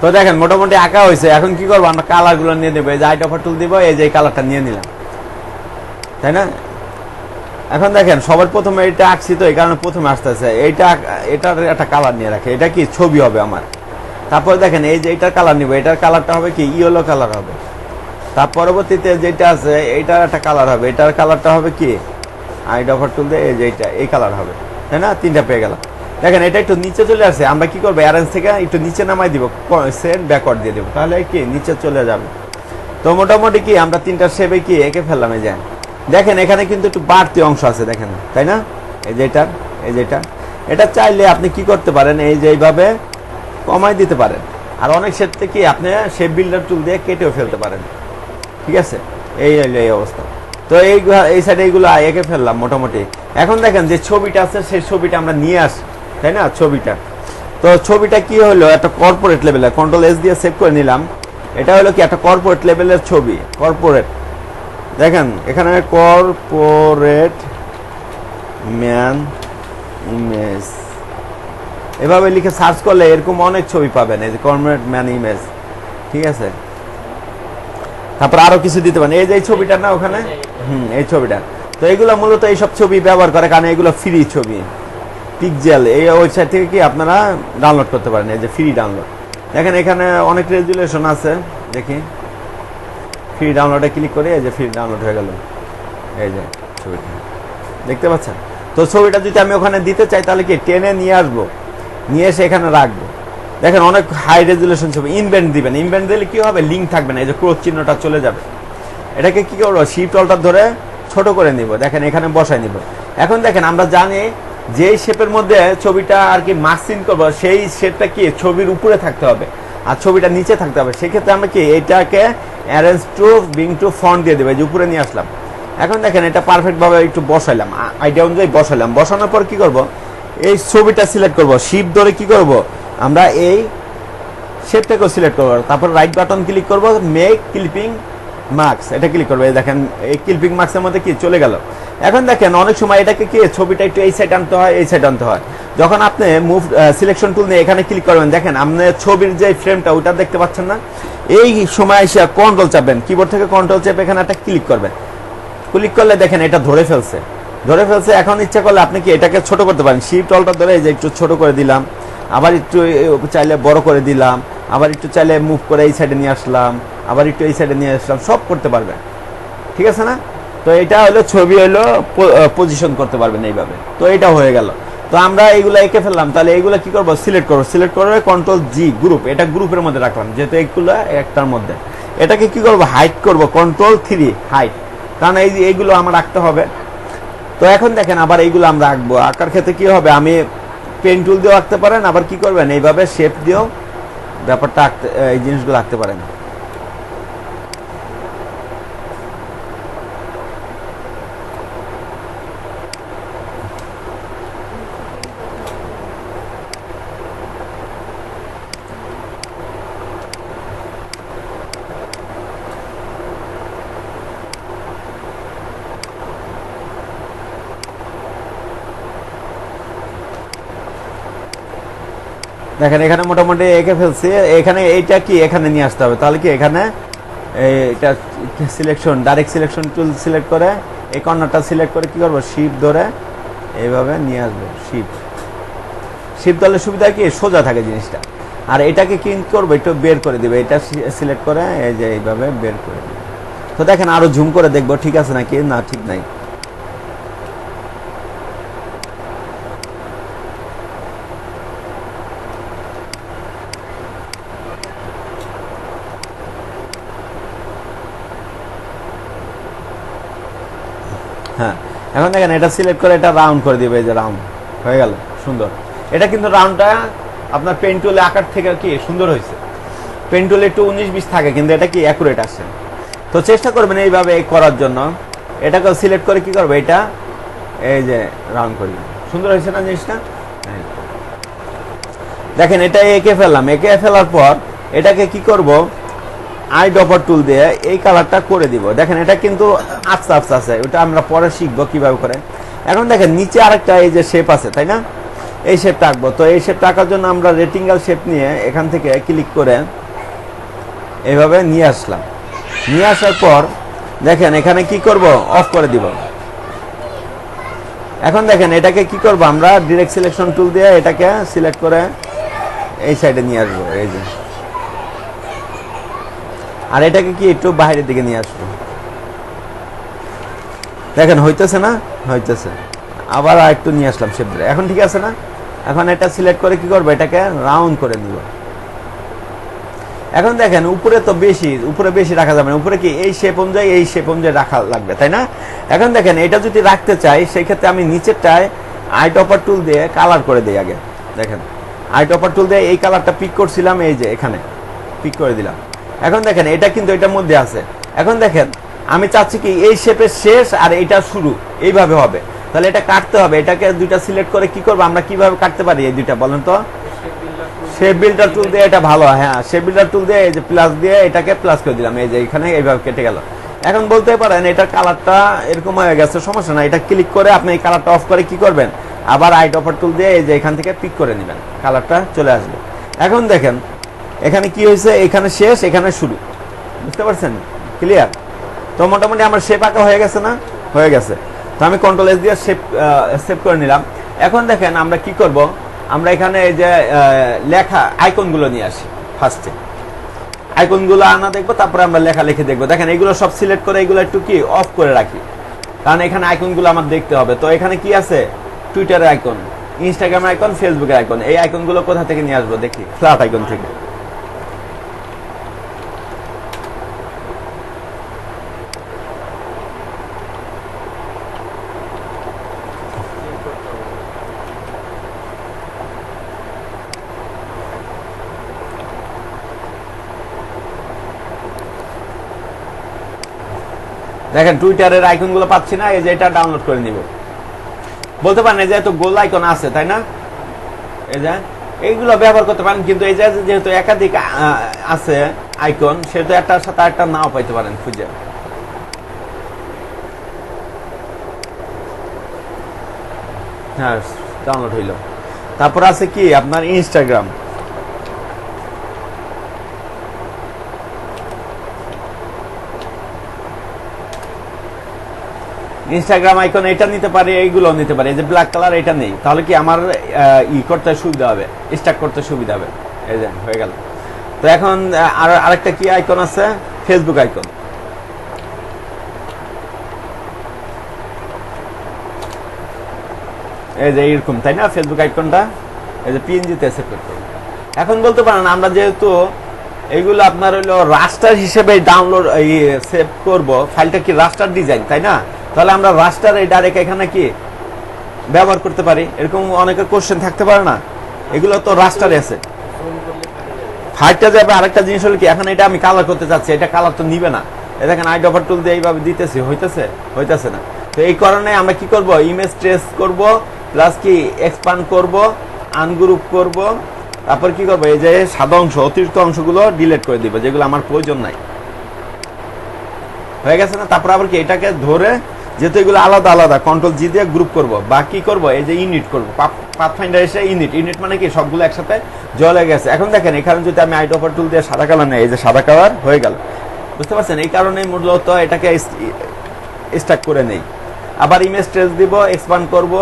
তো দেখেন মোটামুটি আঁকা হয়েছে। এখন কি করবো, আমরা কালার গুলো নিয়ে নেবো। এই যে আইট অফার টুল দিব, এই যে কালারটা নিয়ে নিলাম, তাই না? এখন দেখেন সবার প্রথমে এটা আঁকছি, তো এই কারণে প্রথমে আসতেছে এটার একটা কালার নিয়ে রাখে। এটা কি ছবি হবে আমার। তারপরে দেখেন এই যে এটার কালার নিব, এটার কালারটা হবে কি ইয়েলো কালার হবে। তার পরবর্তীতে যেটা আছে এইটার একটা কালার হবে, এটার কালারটা হবে কি আইট অফার টুল দিয়ে এই যে এই কালার হবে, তাই না? 3টা পেয়ে গেলাম। দেখেন এটা একটু নিচে চলে আসে, আমরা কি করবো অ্যারেঞ্জ থেকে একটু নিচে নামাই দিব, সেন্ড ব্যাকওয়ার্ড দিয়ে দেবো, তাহলে কি নিচে চলে যাবে। তো মোটামুটি কি আমরা 3টা শেপে কি এঁকে ফেললাম। এই যে দেখেন এখানে কিন্তু একটু বাড়তি অংশ আছে, দেখেন, তাই না? এই যেটা এটা চাইলে আপনি কি করতে পারেন, এই যে এইভাবে কমাই দিতে পারেন। আর অনেক ক্ষেত্রে কি আপনি শেপ বিল্ডার টুল দিয়ে কেটেও ফেলতে পারেন। ঠিক আছে, এই অবস্থা। তো এই সাইডে এইগুলো এঁকে ফেললাম মোটামুটি। এখন দেখেন যে ছবিটা আছে সেই ছবিটা আমরা নিয়ে আসি, তাই না? তো ছবিটা কি হলো, একটা কর্পোরেট লেভেলের, কন্ট্রোল-S দিয়ে সেভ করে নিলাম। এটা হলো কি একটা কর্পোরেট লেভেলের ছবি, কর্পোরেট। দেখেন এখানে কর্পোরেট ম্যান ইমেজ এভাবে লিখে সার্চ করলে এরকম অনেক ছবি পাবেন, এই যে কর্মরেড ম্যান ইমেজ, ঠিক আছে। তারপর আরো কিছু দিতে পারেন, এই যে এই ছবিটা না ওখানে, এই ছবিটা। তো এইগুলো মূলত এইসব ছবি ব্যবহার করে, কারণ এগুলো ফ্রি ছবি। পিকজেল এই ওয়েবসাইট থেকে কি আপনারা ডাউনলোড করতে পারেন, এই যে ফ্রি ডাউনলোড। দেখেন এখানে অনেক রেজুলেশন আছে, দেখি ফ্রি ডাউনলোডে ক্লিক করে এই যে ফ্রি ডাউনলোড হয়ে গেল, এই যে ছবিটা দেখতে পাচ্ছেন। তো ছবিটা যদি আমি ওখানে দিতে চাই তাহলে কি টেনে নিয়ে আসবো, নিয়ে এসে এখানে রাখবো। দেখেন অনেক হাই রেজুলেশন ছবি। ইনভেন্ট দিবেন, ইনভেন্ট দিলে কি হবে, লিঙ্ক থাকবে না, এই যে ক্রস চিহ্নটা চলে যাবে। এটাকে কি করবো, শিফট অল্টার ধরে ছোট করে নিব, দেখেন এখানে বসাই নিব। এখন দেখেন আমরা জানি যে শেপের মধ্যে ছবিটা আর কি মার্কিং করবো, সেই শেপটা কি ছবির উপরে থাকতে হবে আর ছবিটা নিচে থাকতে হবে। সেক্ষেত্রে আমরা কি এটাকে arrange to bring to front দিয়ে দেবো, যে উপরে নিয়ে আসলাম। এখন দেখেন এটা পারফেক্ট ভাবে একটু বসাইলাম, আইডিয়া অনুযায়ী বসাইলাম। বসানোর পর কি করব, এই ছবিটা সিলেক্ট করব, শিফট ধরে কি করব আমরা এই শেপটাকেও সিলেক্ট করব। তারপর রাইট বাটন ক্লিক করব, মেক ক্লিপিং মার্কস, এটা ক্লিক করবো। দেখেন এই ক্লিপিং মার্কসের মধ্যে কি চলে গেল। এখন দেখেন অনেক সময় এটাকে কি ছবিটা একটু এই সাইড আনতে হয়, এই সাইড আনতে হয়। যখন আপনি মুভ সিলেকশন টুল নিয়ে এখানে ক্লিক করবেন, দেখেন আপনি ছবির যে ফ্রেমটা ওটা দেখতে পাচ্ছেন না, এই সময় এসে কন্ট্রোল চাপবেন, কিবোর্ড থেকে কন্ট্রোল চেপে এখানে একটা ক্লিক করবেন। ক্লিক করলে দেখেন এটা ধরে ফেলছে, ধরে ফেলছে। এখন ইচ্ছা করলে আপনি কি এটাকে ছোট করতে পারেন, শিফট অল্টার ধরে এই যে একটু ছোট করে দিলাম, আবার একটু চাইলে বড় করে দিলাম, আবার একটু চাইলে মুভ করে এই সাইডে নিয়ে আসলাম, আবার একটু এই সাইডে নিয়ে আসলাম, সব করতে পারবেন, ঠিক আছে না। তো এটা হলো ছবি হলো পজিশন করতে পারবেন এইভাবে। তো এটা হয়ে গেল। তো আমরা এইগুলো এঁকে ফেললাম, তাহলে এইগুলো কি করবো, সিলেক্ট করবো, সিলেক্ট করে কন্ট্রোল জি গ্রুপ, এটা গ্রুপের মধ্যে রাখলাম যেহেতু এইগুলো একটার মধ্যে। এটাকে কি করবো, হাইট করবো, কন্ট্রোল 3 হাইট, কারণ এইগুলো আমার রাখতে হবে। তো এখন দেখেন আবার এইগুলো আমরা আঁকবো। আঁকার ক্ষেত্রে কি হবে, আমি পেন টুল দিয়েও আঁকতে পারেন, আবার কি করবেন এইভাবে শেপ দিয়েও ব্যাপারটা আঁকতে, এই জিনিসগুলো আঁকতে পারেন। দেখেন এখানে মোটামুটি এঁকে ফেলছি। এখানে এইটা কি এখানে নিয়ে আসতে হবে, তাহলে কি এখানে এটা selection, direct selection tool select করে এই কর্নারটা সিলেক্ট করে কি করবো, শিফট ধরে এইভাবে নিয়ে আসবো। শিফট শিফট ধরলে সুবিধা কি সোজা থাকে জিনিসটা। আর এটাকে কি করবো, একটু বের করে দিবে, এটা সিলেক্ট করে এই যে এইভাবে বের করে দিবে। তো দেখেন আরো জুম করে দেখবো ঠিক আছে নাকি না, ঠিক নাই। হ্যাঁ এখন দেখেন এটা সিলেক্ট করে এটা রাউন্ড করে দিবে, এই যে রাউন্ড হয়ে গেল, সুন্দর। এটা কিন্তু রাউন্ডটা আপনার পেন টুলে আকার থেকে কি সুন্দর হয়েছে। পেন টুলে একটু 19-20 থাকে, কিন্তু এটা কি অ্যাকুরেট আসে। তো চেষ্টা করবেন এইভাবে করার জন্য। এটাকে সিলেক্ট করে কি করবে, এটা এই যে রাউন্ড করি, সুন্দর হয়েছে না জিনিসটা। দেখেন এটা এঁকে ফেললাম, এঁকে ফেলার পর এটাকে কি করব, আই ডপার টুল দিয়ে এই কালারটা করে দিব। দেখেন এটা কিন্তু আস্তে আস্তে আছে, ওটা আমরা পরে শিখবো কিভাবে করে। এখন দেখেন নিচে আরেকটা এই যে শেপ আছে, তাই না, এই শেপটা আঁকবো। তো এই শেপটা আঁকার জন্য আমরা রেক্টেঙ্গেল শেপ নিয়ে এখান থেকে ক্লিক করে এইভাবে নিয়ে আসলাম। নিয়ে আসার পর দেখেন এখানে কি করব, অফ করে দিব। এখন দেখেন এটাকে কি করব, আমরা ডাইরেক্ট সিলেকশন টুল দিয়ে এটাকে সিলেক্ট করে এই সাইডে নিয়ে আসবো, এই যে। আর এটাকে কি একটু বাইরের দিকে নিয়ে আসবো। দেখেন হইতেছে না, হইতেছে। আবার একটু নিয়ে আসলাম শেপ ধরে, এখন ঠিক আছে না। এখন এটা সিলেক্ট করে কি করবো, এটাকে রাউন্ড করে দিব। এখন দেখেন উপরে তো বেশি, উপরে বেশি রাখা যাবে না, উপরে কি এই শেপ অনুযায়ী এই শেপ অনুযায়ী রাখা লাগবে, তাই না। এখন দেখেন এটা যদি রাখতে চাই সেই ক্ষেত্রে আমি নিচেরটায় আই টপার টুল দিয়ে কালার করে দিই আগে। দেখেন আই টপার টুল দিয়ে এই কালারটা পিক করছিলাম, এই যে এখানে পিক করে দিলাম। এখন দেখেন এটা কিন্তু এটার মধ্যে আছে। এখন দেখেন আমি চাচ্ছি কি এই শেপের শেষ আর এটা শুরু এইভাবে হবে, তাহলে এটা কাটতে হবে। এটাকে দুইটা সিলেক্ট করে কি করবো, আমরা কিভাবে কাটতে পারি এই দুইটা বলেন তো। শেপ বিল্ডার টুল দিয়ে এটা ভালো, হ্যাঁ শেপ বিল্ডার টুল দিয়ে এই যে প্লাস দিয়ে এটাকে প্লাস করে দিলাম, এই যে এখানে এইভাবে কেটে গেল। এখন বলতে পারেন এটার কালারটা এরকম হয়ে গেছে, সমস্যা না। এটা ক্লিক করে আপনি এই কালারটা অফ করে কি করবেন, আবার আইট অফার টুল দিয়ে এই যে এখান থেকে পিক করে নেবেন, কালারটা চলে আসবে। এখন দেখেন এখানে কি হয়েছে, এখানে শেষ এখানে শুরু, বুঝতে পারছেন? ক্লিয়ার? তো মোটামুটি আমার শেপ আঁকা হয়ে গেছে না? হয়ে গেছে। তো আমি কন্ট্রোল এস দিয়ে সেভ করে নিলাম। এখন দেখেন আমরা কি করব, আমরা এখানে এই যে লেখা আইকনগুলো নিয়ে আসি। ফার্স্টে আইকনগুলো আনা দেখবো, তারপরে আমরা লেখা লিখে দেখবো। দেখেন এইগুলো সব সিলেক্ট করে এইগুলো একটু কি অফ করে রাখি, কারণ এখানে আইকনগুলো আমার দেখতে হবে। তো এখানে কি আছে, টুইটারের আইকন, ইনস্টাগ্রামের আইকন, ফেসবুকের আইকন। এই আইকনগুলো কোথা থেকে নিয়ে আসবো দেখি, ফ্ল্যাট আইকন থেকে। দেখেন টুইটারের আইকনগুলো পাচ্ছি না, এই যে এটা ডাউনলোড করে নিব। বলতে পারেন এই যে এত গোল আইকন আছে, তাই না? এই যে এইগুলো ব্যবহার করতে পারেন, কিন্তু এই যে যেহেতু একাধিক আছে আইকন, সেহেতু একটার সাথে একটা নাও পাইতে পারেন খুঁজে। হ্যাঁ, ডাউনলোড হইল। তারপর আছে কি আপনার ইনস্টাগ্রাম। ইনস্টাগ্রাম আইকন এটা নিতে পারে, এইগুলো নিতে পারে। এই যে ব্ল্যাক কালার এটা নেই, তাহলে কি আমার করতে সুবিধা হবে, স্টার্ট করতে সুবিধা হবে। এই যে হয়ে গেল। তো এখন আরেকটা কি আইকন আছে, ফেসবুক আইকন। এই যে এরকম, তাই না? ফেসবুক আইকনটা এই যে পিএনজিতে সেভ করতে হবে। এখন বলতে পারেন আমরা যেহেতু এইগুলো আপনার হইলো রাস্টার হিসেবে ডাউনলোড সেভ করব, ফাইলটা কি রাস্টার ডিজাইন, তাই না? তাহলে আমরা রাস্টার এই ডাইরেক্ট এখানে কি ব্যবহার করতে পারি। এরকম অনেকের কোশ্চেন থাকতে পারে না, এগুলো তো রাস্টারে আছে। ফাইলটা যাবে। আরেকটা জিনিস হলো কি, এখন এটা আমি কালার করতে চাচ্ছি, এটা কালার তো নিবে না। এই দেখেন আইট অফার টুল দিয়ে এইভাবে দিতেছি, হইতেছে না। তো এই কারণে আমরা কি করব, ইমেজ ট্রেস করব, প্লাস কি এক্সপান্ড করব, আনগ্রুপ করব, তারপর কি করবো, এই যে সাদা অংশ, অতিরিক্ত অংশগুলো ডিলিট করে দিব, যেগুলো আমার প্রয়োজন নাই। হয়ে গেছে না? তারপর আবার কি এটাকে ধরে, যেহেতু এগুলো আলাদা আলাদা, কন্ট্রোল জি দিয়ে গ্রুপ করব। বা কি করব, এই যে ইউনিট করব, পাথফাইন্ডার এসে ইউনিট মানে কি সবগুলো একসাথে জ্বলে গেছে। এখন দেখেন এখানে যদি আমি আইট অফার টুল দিয়ে সাদা কালার নেই, এই যে সাদা কালার হয়ে গেল, বুঝতে পারছেন? এই কারণে মূলত এটাকে স্টার্ট করে নেই। আবার ইমেজ ট্রেস দিব, এক্সপান্ড করব,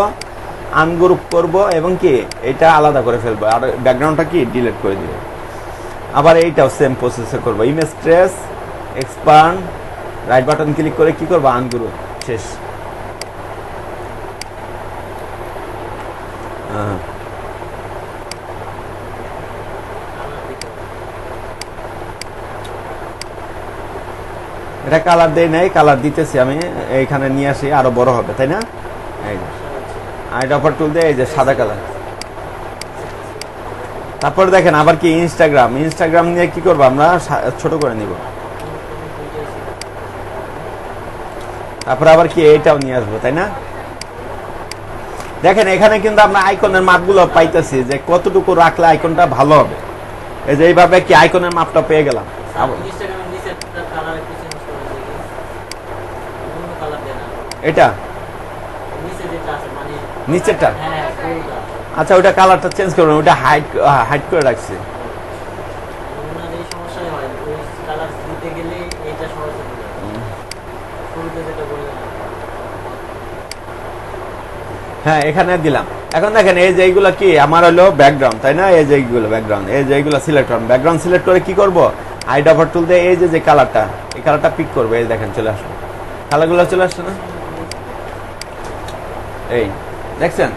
আনগ্রুপ করব, এবং কি এটা আলাদা করে ফেলবো, আর ব্যাকগ্রাউন্ডটা কি ডিলিট করে দিব। আবার এইটাও সেম প্রসেসে করব, image trace, expand, right button click করে কি করব, আনগ্রুপ, শেষ। এটা কালার দেই নাই, কালার দিতেছি আমি, এইখানে নিয়ে আসি, আরো বড় হবে, তাই না? এই আইট অফার টুল দিয়ে এই যে সাদা কালার। তারপর দেখেন আবার কি ইনস্টাগ্রাম নিয়ে কি করবো, আমরা ছোট করে নিব। তারপর আবার কি এইটাও নিয়ে আসবো, তাই না? দেখেন এখানে কিন্তু আমরা আইকনের মাপগুলো পাইতেছি, যে কতটুকু রাখলে আইকনটা ভালো হবে। এই যে এইভাবে কি আইকনের মাপটা পেয়ে গেলাম। এটা নিচেরটা, আচ্ছা ওটা কালারটা চেঞ্জ করবো, ওটা হাইড করে রাখছি। হ্যাঁ এখানে দিলাম। এখন দেখেন এই যে এইগুলো কি আমার হলো ব্যাকগ্রাউন্ড, তাই না? এই যে এইগুলো ব্যাকগ্রাউন্ড, এই যে এইগুলো সিলেক্ট করলাম, ব্যাকগ্রাউন্ড সিলেক্ট করে কি করব, আইট অফার টুল দিয়ে এই যে কালারটা, এই কালারটা পিক করবো। এই দেখেন চলে আসলো, কালারগুলো চলে আসছে না? এই দেখছেন,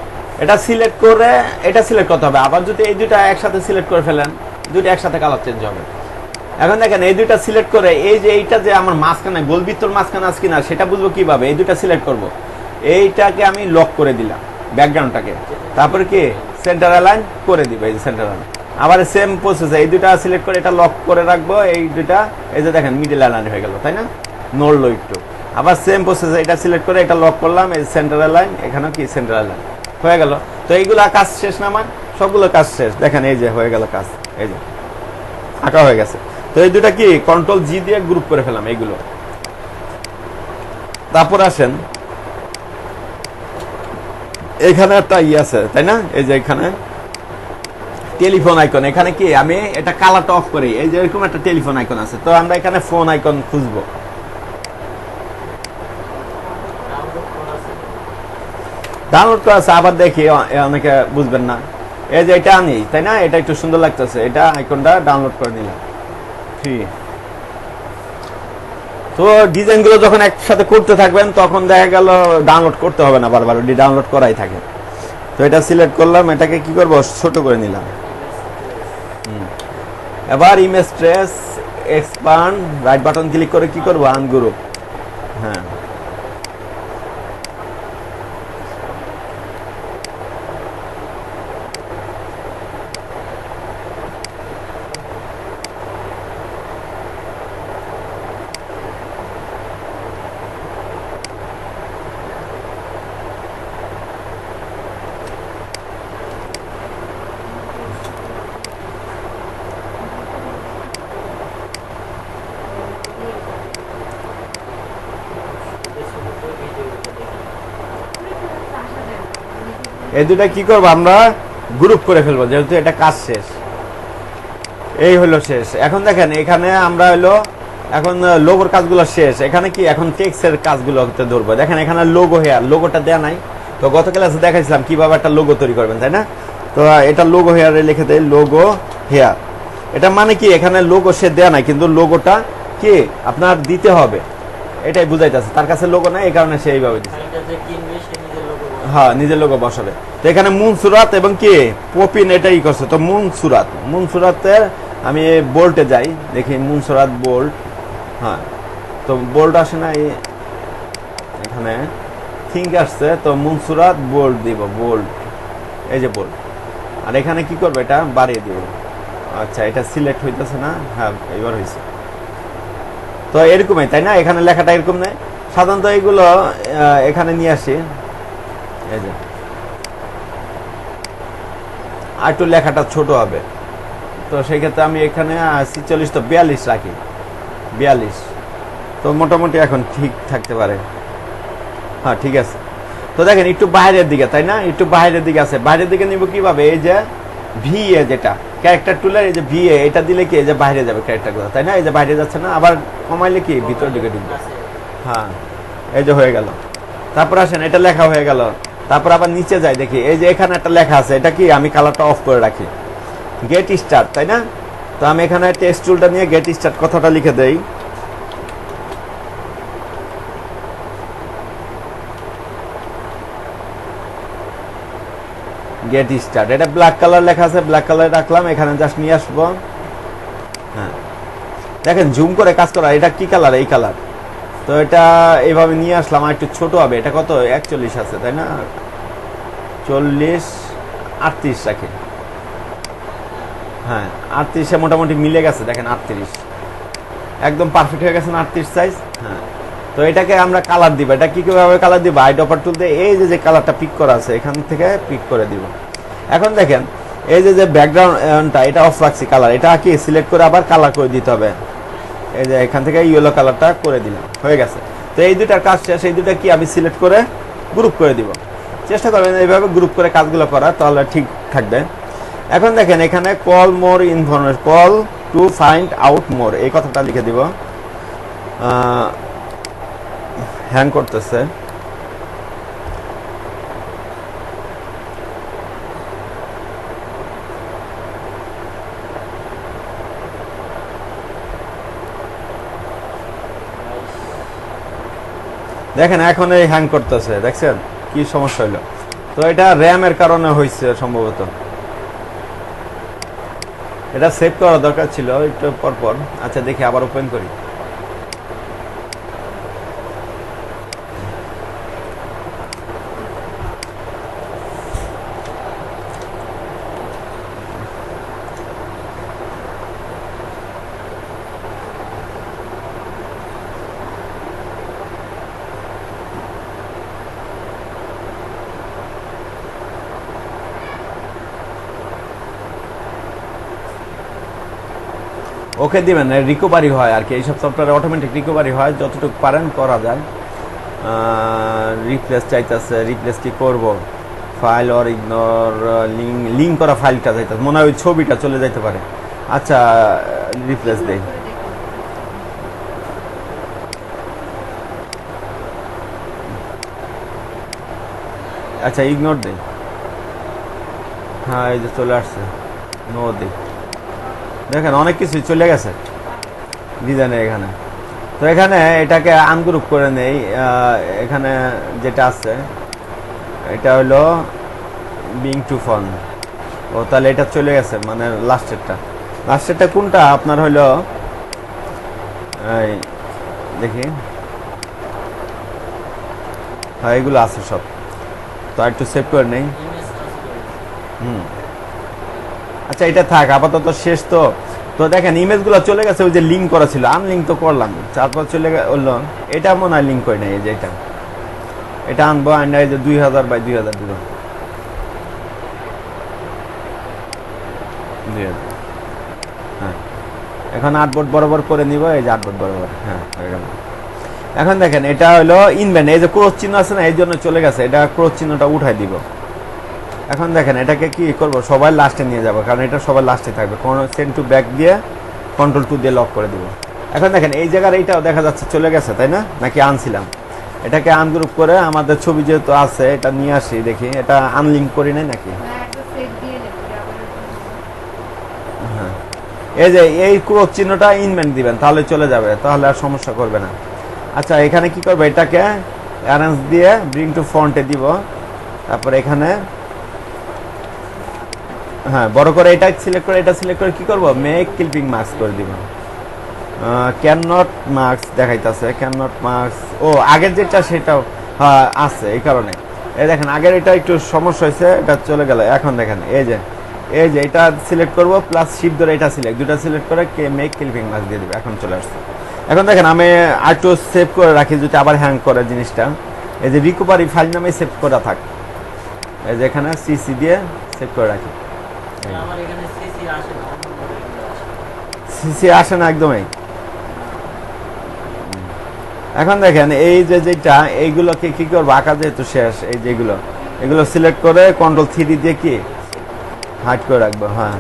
এটা সিলেক্ট করে এটা সিলেক্ট করতে হবে। আবার যদি এই দুটা একসাথে সিলেক্ট করে ফেলেন, দুটো একসাথে কালার চেঞ্জ হবে। এখন দেখেন এই দুইটা সিলেক্ট করে এই যে এইটা যে আমার মাঝখানে গোলবৃত্তর মাঝখানে আছে কিনা সেটা বুঝবো কিভাবে, এই দুটা সিলেক্ট করব। এইটাকে আমি লক করে দিলাম ব্যাকগ্রাউন্ডটাকে, তারপরে কি সেন্টার অ্যালাইন করে দিব, এই যে সেন্টার অ্যালাইন। আবার সেম প্রসেস, এই দুটা সিলেক্ট করে এটা লক করে রাখবো, এই দুটা এই যে দেখেন মিডল অ্যালাইন হয়ে গেল, তাই না? নড়লো একটু। আবার সেম প্রসেস, এটা সিলেক্ট করে এটা লক করলাম, এই সেন্টার অ্যালাইন, এখানেও কি সেন্টার অ্যালাইন হয়ে গেল। তো এইগুলো কাজ শেষ না আমার, সবগুলো কাজ শেষ। দেখেন এই যে হয়ে গেল কাজ, এই যে আঁকা হয়ে গেছে। তো এই দুটা কি কন্ট্রোল জি দিয়ে গ্রুপ করে ফেলাম এইগুলো। তারপর আসেন এখানে একটা আছে তাই না, এই যে এখানে টেলিফোন আইকন, এখানে কি আমি এটা কালারটা অফ করি, এই যে এরকম একটা টেলিফোন আইকন আছে, তো আমরা এখানে ফোন আইকন খুঁজবো। ডাউনলোড করা আছে, আবার দেখি অনেকে বুঝবেন না, এই যে এটা আনি তাই না, এটা একটু সুন্দর লাগতেছে, এটা আইকনটা ডাউনলোড করে নিলাম ফ্রি। তো ডিজাইন গুলো যখন একসাথে করতে থাকবেন তখন দেখা গেল ডাউনলোড করতে হবে না বারবার, ডাউনলোড করাই থাকে। তো এটা সিলেক্ট করলাম, এটাকে কি করব ছোট করে নিলাম। এবার image trace expand, right button click করে কি করব আনগ্রুপ। হ্যাঁ এই দুটা কি করবো আমরা গ্রুপ করে ফেলবো, যেহেতু এটা কাজ শেষ, এই হলো শেষ। এখন দেখেন এখানে আমরা হলো এখন লোগোর কাজগুলো শেষ, এখানে কি এখন টেক্সটের কাজগুলো হতে ধরবো। দেখেন এখানে লোগো হেয়ার, লোগোটা দেয়া নাই, তো গত ক্লাসে দেখাইছিলাম কিভাবে একটা লোগো তৈরি করবেন তাই না। তো এটা লোগো হেয়ারে লিখে দেয় লোগো হেয়ার, এটা মানে কি এখানে লোগো সে দেয়া নাই, কিন্তু লোগোটা কি আপনার দিতে হবে, এটাই বুঝাইতেছে। তার কাছে লোগো নাই, এই কারণে সে এইভাবে দিচ্ছে, হ্যাঁ নিজের লোগো বসাবে। তো এখানে মুন সুরাত এবং কি পপিন এটাই করছে, তো মুন সুরাতের আমি বোল্টে যাই, দেখি মুন সুরাত বোল্ট, হ্যাঁ তো বোল্ট আসে না, এখানে থিঙ্ক আসছে, তো মুন সুরাত বোল্ট দিব, বোল্ট, এই যে বোল্ট। আর এখানে কি করবো এটা বাড়িয়ে দিব, আচ্ছা এটা সিলেক্ট হইতেছে না, হ্যাঁ এবার হয়েছে। তো এরকমই তাই না, এখানে লেখাটা এরকম নেই সাধারণত, এইগুলো এখানে নিয়ে আসি, এই যে আর একটু লেখাটা ছোট হবে, তো সেই ক্ষেত্রে আমি এখানে ৪৬ তো ৪২ রাখি, ৪২, তো মোটামুটি এখন ঠিক থাকতে পারে, হ্যাঁ ঠিক আছে। তো দেখেন একটু বাইরের দিকে তাই না, একটু বাইরের দিকে আছে, বাইরের দিকে নিব কিভাবে, এই যে ভিএ যেটা ক্যারেক্টার টুলের, এই যে ভিএ এটা দিলে কি এই যে বাইরে যাবে ক্যারেক্টারগুলো তাই না, এই যে বাইরে যাচ্ছে না, আবার কমাইলে কি ভিতর দিকে ঢুকবে, হ্যাঁ এই যে হয়ে গেল। তারপর আসেন এটা লেখা হয়ে গেল, তারপর আবার নিচে যাই, দেখি এই যে এখানে একটা লেখা আছে, এটা কি আমি কালারটা অফ করে রাখি, গেট স্টার্ট তাই না। তো আমি এখানে টেক্সট টুলটা নিয়ে গেট স্টার্ট কথাটা লিখে দেই, গেট স্টার্ট, এটা ব্ল্যাক কালার লেখা আছে, ব্ল্যাক কালার রাখলাম, এখানে জাস্ট নিয়ে আসবো। হ্যাঁ দেখেন জুম করে কাজ করা, এটা কি কালার, এই কালার, তো এটা এইভাবে নিয়ে আসলাম, আর একটু ছোট হবে, এটা কত ৪১ আছে তাই না, ৪০ ৩৮ রাখি, হ্যাঁ ৩৮ মোটামুটি মিলে গেছে, দেখেন ৩৮ একদম পারফেক্ট হয়ে গেছে না ৩৮ সাইজ। হ্যাঁ তো এটাকে আমরা কালার দিব, এটা কি কিভাবে কালার দিব, আইডপার টুল দিয়ে এই যে কালারটা পিক করা আছে এখান থেকে পিক করে দিব। এখন দেখেন এই যে ব্যাকগ্রাউন্ডটা এটা অফ রাখছি কালার, এটা কি সিলেক্ট করে আবার কালার করে দিতে হবে, এই যে এখান থেকে ইয়েলো কালারটা করে দিলাম, হয়ে গেছে। তো এই দুটার কাজ শেষ, এই দুটা কি আমি সিলেক্ট করে গ্রুপ করে দিব, চেষ্টা করবেন এইভাবে গ্রুপ করে কাজগুলো করা, তাহলে ঠিক থাকবে। এখন দেখেন এখানে call more information, call to find out মোর, এই কথাটা লিখে দিব, হ্যাং করতেছে, দেখেন এখন এই হ্যাং করতেছে, দেখছেন কি সমস্যা হলো, তো এটা র্যামের কারণে হয়েছে সম্ভবত, এটা সেভ করা দরকার ছিল একটু পরপর। আচ্ছা দেখি আবার ওপেন করি, ওকে দিবেন, রিকভারি হয় আর কি, এইসব সফটওয়্যারে অটোমেটিক রিকভারি হয়, যতটুকু পারেন করা যায়। রিপ্লেস চাইতেছে, রিপ্লেস কি করব, ফাইল অর ইগনোর লিঙ্ক করা ফাইলটা যাইতে মনে হয় ওই ছবিটা চলে যাইতে পারে। আচ্ছা রিপ্লেস দেই। আচ্ছা ইগনোর দেই। হ্যাঁ এই যে চলে আসছে, নো দেই। দেখেন অনেক কিছুই চলে গেছে ডিজাইনে এখানে। তো এখানে এটাকে আনগ্রুপ করে নেই। এখানে যেটা আছে এটা হলো বিং টু ফন। ও তাহলে এটা চলে গেছে, মানে লাস্টেরটা কোনটা আপনার হলো এই দেখি, হ্যাঁ এগুলো আছে সব। তো একটু সেভ করে নেই। আচ্ছা এটা থাক আপাতত, শেষ তো। তো দেখেন ইমেজগুলো চলে গেছে, ওই যে লিঙ্ক করা ছিল আনলিঙ্ক তো করলাম, তারপর চলে গেল। এটা মনে হয় লিঙ্ক করে নেই, এই যে এটা আনবো, আনবো এই যে 2000 বাই 2000 দিব। হ্যাঁ এখন 8 বোর্ড বরাবর করে নিব, এই যে 8 বোর্ড বরাবর। হ্যাঁ হয়ে গেল। এখন দেখেন এটা হলো ইনভ্যান্ড, এই যে ক্রস চিহ্ন আছে না, এই জন্য চলে গেছে। এটা ক্রস চিহ্নটা উঠাই দিব। এখন দেখেন এটাকে কি করব, সবাই লাস্টে নিয়ে যাব, কারণ এটা সবাই লাস্টে থাকবে। সেন্ড টু ব্যাক দিয়ে কন্ট্রোল 2 দিয়ে লক করে দিব। এখন দেখেন এই জায়গার এইটাও দেখা যাচ্ছে চলে গেছে, তাই না? নাকি আনছিলাম? এটাকে আনগ্রুপ করে আমাদের ছবি যেহেতু আছে এটা নিয়ে আসি, দেখি এটা আনলিঙ্ক করি নাই নাকি। হ্যাঁ এই যে এই ক্রস চিহ্নটা ইনভ্যান্ড দিবেন, তাহলে চলে যাবে, তাহলে আর সমস্যা করবে না। আচ্ছা এখানে কি করবো, এটাকে অ্যারেঞ্জ দিয়ে ব্রিং টু ফ্রন্টে দিব। তারপর এখানে হ্যাঁ বড় করে এটা সিলেক্ট করে কি করব, মেক ক্লিপিং মার্কস করে দিব। ক্যান নট মার্কস দেখাইতেছে, ক্যান নট মার্কস। ও আগের যেটা সেটাও আছে, এই কারণে। এই দেখেন আগের এটা একটু সমস্যা হয়েছে, এটা চলে গেল। এখন দেখেন এই যে এটা সিলেক্ট করব, প্লাস শিফট ধরে এটা দুটা সিলেক্ট করে মেক ক্লিপিং মার্কস দিয়ে দিব। এখন চলে আসছে। এখন দেখেন আমি আরেকটু সেভ করে রাখি, যদি আবার হ্যাং করে জিনিসটা। এই যে রিকভারি ফাইল নামে সেভ করা থাক, এই যে এখানে সিসি দিয়ে সেভ করে রাখি। সিসি আসে না একদমই। এখন দেখেন এই যে যেটা এইগুলোকে কি করবো, আঁকা যেহেতু শেষ, এই যেগুলো এগুলো সিলেক্ট করে কন্ট্রোল 3 দিয়ে কি হাইড করে রাখবো। হ্যাঁ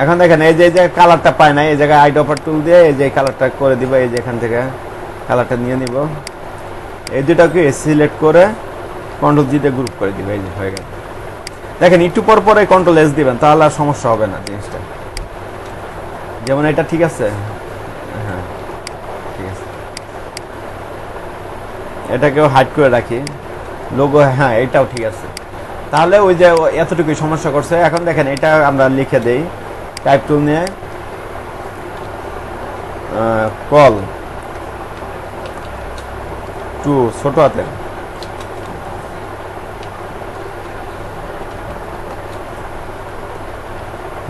এখন দেখেন এই যে কালারটা পায় না, এই জায়গায় আইড অফার টুল দিয়ে এই যে কালারটা করে দিব। এই যে এখান থেকে কালারটা নিয়ে নিব, এই দুটাকে সিলেক্ট করে কন্ট্রোল জি দিয়ে গ্রুপ করে দিব। এই যে হয়ে গেল। দেখেন একটু পর পরে কন্ট্রোল এস দিবেন, তাহলে আর সমস্যা হবে না জিনিসটা। যেমন এটা ঠিক আছে, হ্যাঁ ঠিক আছে। এটাকেও হাইড করে রাখি, লোগো হ্যাঁ এটাও ঠিক আছে। তাহলে ওই যে এতটুকুই সমস্যা করছে। এখন দেখেন এটা আমরা লিখে দেই, টাইপ টুল নিয়ে কল টু ছোট হাতের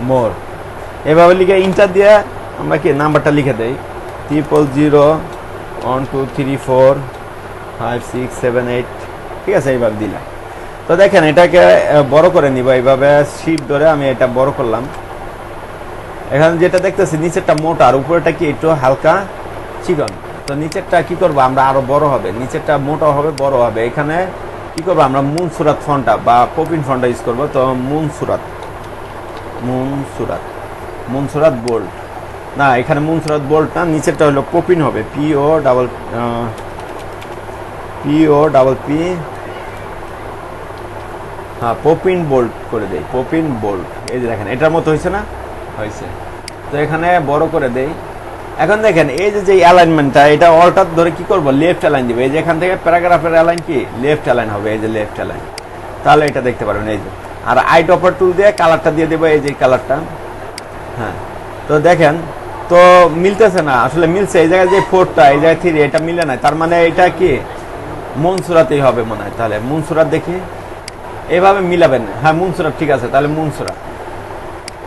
মোর, এভাবে লিখে ইন্টার দিয়ে আমরা কি নাম্বারটা লিখে দেই 00012345678, ঠিক আছে এইভাবে দিলাম। তো দেখেন এটাকে বড় করে নিব, এইভাবে শিফট ধরে আমি এটা বড় করলাম। এখানে যেটা দেখতেছি নিচেরটা মোটা আর উপরেটা কি একটু হালকা চিকন। তো নিচেরটা কি করবো আমরা, আরো বড় হবে, নিচেরটা মোটা হবে, বড় হবে। এখানে কি করবো আমরা, মুনসুরাত ফন্টটা বা পপিন ফন্টটা ইউজ করবো। তো মুনসুরাত বোল্ড না, এখানে মুনসুরাত বোল্ড না, নিচেরটা হলো পপিন হবে, PO ডাবল পি। হ্যাঁ পপিন বোল্ড করে দেই, পপিন বোল্ড। এই যে দেখেন এটার মতো হয়েছে না, হয়েছে। তো এখানে বড় করে দেই। এখন দেখেন এই যে অ্যালাইনমেন্টটা, এটা অল্টার ধরে কি করব, লেফট অ্যালাইন দিবে। এই যে এখান থেকে প্যারাগ্রাফের অ্যালাইন কি লেফট অ্যালাইন হবে, এই যে লেফট অ্যালাইন। তাহলে এটা দেখতে পারবেন এই যে। আর আইট অপার টুল দিয়ে কালারটা দিয়ে দেবো, এই যে কালারটা। হ্যাঁ তো দেখেন তো মিলতেছে না, আসলে মিলছে। এই জায়গায় যে 4টা, এই জায়গায় 3, এটা মিলে না, তার মানে এটা কি মুনসুরাতেই হবে মনে হয়। তাহলে মুনসুরাত দেখি, এইভাবে মিলাবেন। হ্যাঁ মুনসুরাত ঠিক আছে, তাহলে মুনসুরাত।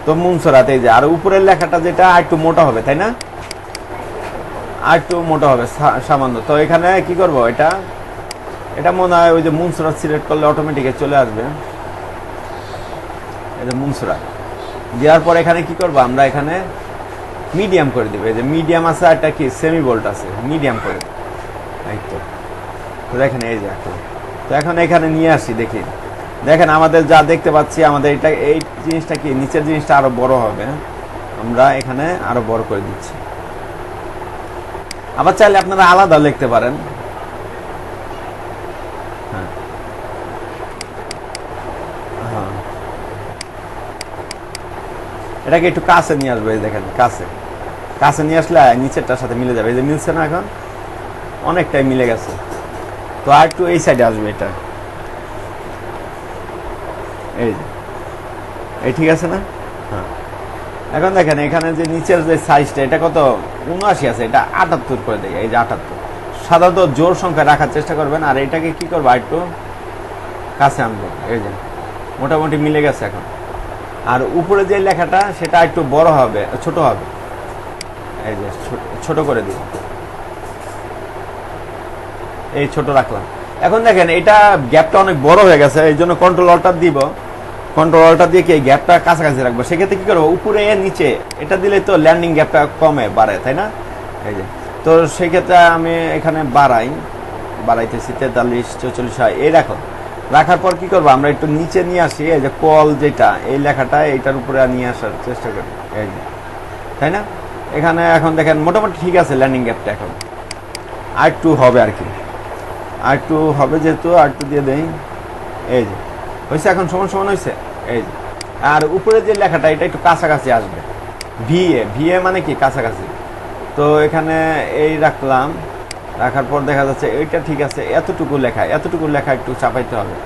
তো মুনসুরাত এই যে, আর উপরের লেখাটা যেটা একটু মোটা হবে, তাই না, আর একটু মোটা হবে সামান্য। তো এখানে কি করব, এটা মনে হয় ওই যে মুনসুরাত সিলেক্ট করলে অটোমেটিক চলে আসবে। এই যে মুনসুরাত দেওয়ার পর এখানে কি করব আমরা, এখানে মিডিয়াম করে দিব। এই যে মিডিয়াম আছে, আর একটা কি সেমি বোল্ট আছে, মিডিয়াম করে দেব। এই তো তো দেখেন এই যে এখন, তো এখন এখানে নিয়ে আসি দেখি, দেখেন আমাদের যা দেখতে পাচ্ছি আমাদের এটা এই জিনিসটা কি নিচের জিনিসটা আরো বড় হবে, আমরা এখানে আরো বড় করে দিচ্ছি। আবার চাইলে আপনারা আলাদা লিখতে পারেন। হ্যাঁ হ্যাঁ, এটাকে একটু কাছে নিয়ে আসবে, দেখেন কাছে কাছে নিয়ে আসলে নিচেরটার সাথে মিলে যাবে। এই যে মিলছে না, এখন অনেকটাই মিলে গেছে। তো আর একটু এই সাইডে আসবে এটা, এই যে এই ঠিক আছে না? হ্যাঁ, এখন দেখেন এখানে যে নিচের যে সাইজটা এটা কত ৭৯ আছে, এটা ৭৮ করে দেয়। এই যে ৭৮, সাধারণত জোর সংখ্যা রাখার চেষ্টা করবেন। আর এটাকে কি করবো, একটু কাছে আনবো, এই যে মোটামুটি মিলে গেছে এখন। আর উপরে যে লেখাটা সেটা একটু বড় হবে, ছোট হবে, এই যে ছোট করে দিই, এই ছোট রাখলাম। এখন দেখেন এটা গ্যাপটা অনেক বড় হয়ে গেছে, এই জন্য কন্ট্রোল অল্টার দিব, কন্ট্রোল অল্টার দিয়ে কি এই গ্যাপটা কাছাকাছি রাখবো। সেক্ষেত্রে কি করবো, উপরে নিচে এটা দিলে তো ল্যান্ডিং গ্যাপটা কমে বাড়ে, তাই না? এই যে, তো সেক্ষেত্রে আমি এখানে বাড়াইতেছি 43 44 হয়, এই রাখো। রাখার পর কি করবো, আমরা একটু নিচে নিয়ে আসি, এই যে কল যেটা এই লেখাটা এইটার উপরে নিয়ে আসার চেষ্টা করি, এই যে, তাই না? এখানে এখন দেখেন মোটামুটি ঠিক আছে ল্যান্ডিং গ্যাপটা। এখন আর একটু হবে আর কি, আর একটু হবে, যেহেতু আর একটু দিয়ে দেই, এই যে হয়েছে, এখন সমান সমান হয়েছে, এই যে। আর উপরে যে লেখাটা এটা একটু কাছাকাছি আসবে, ভিএ মানে কি কাছাকাছি। তো এখানে এই রাখলাম, রাখার পর দেখা যাচ্ছে এইটা ঠিক আছে, এতটুকু লেখা একটু চাপাইতে হবে।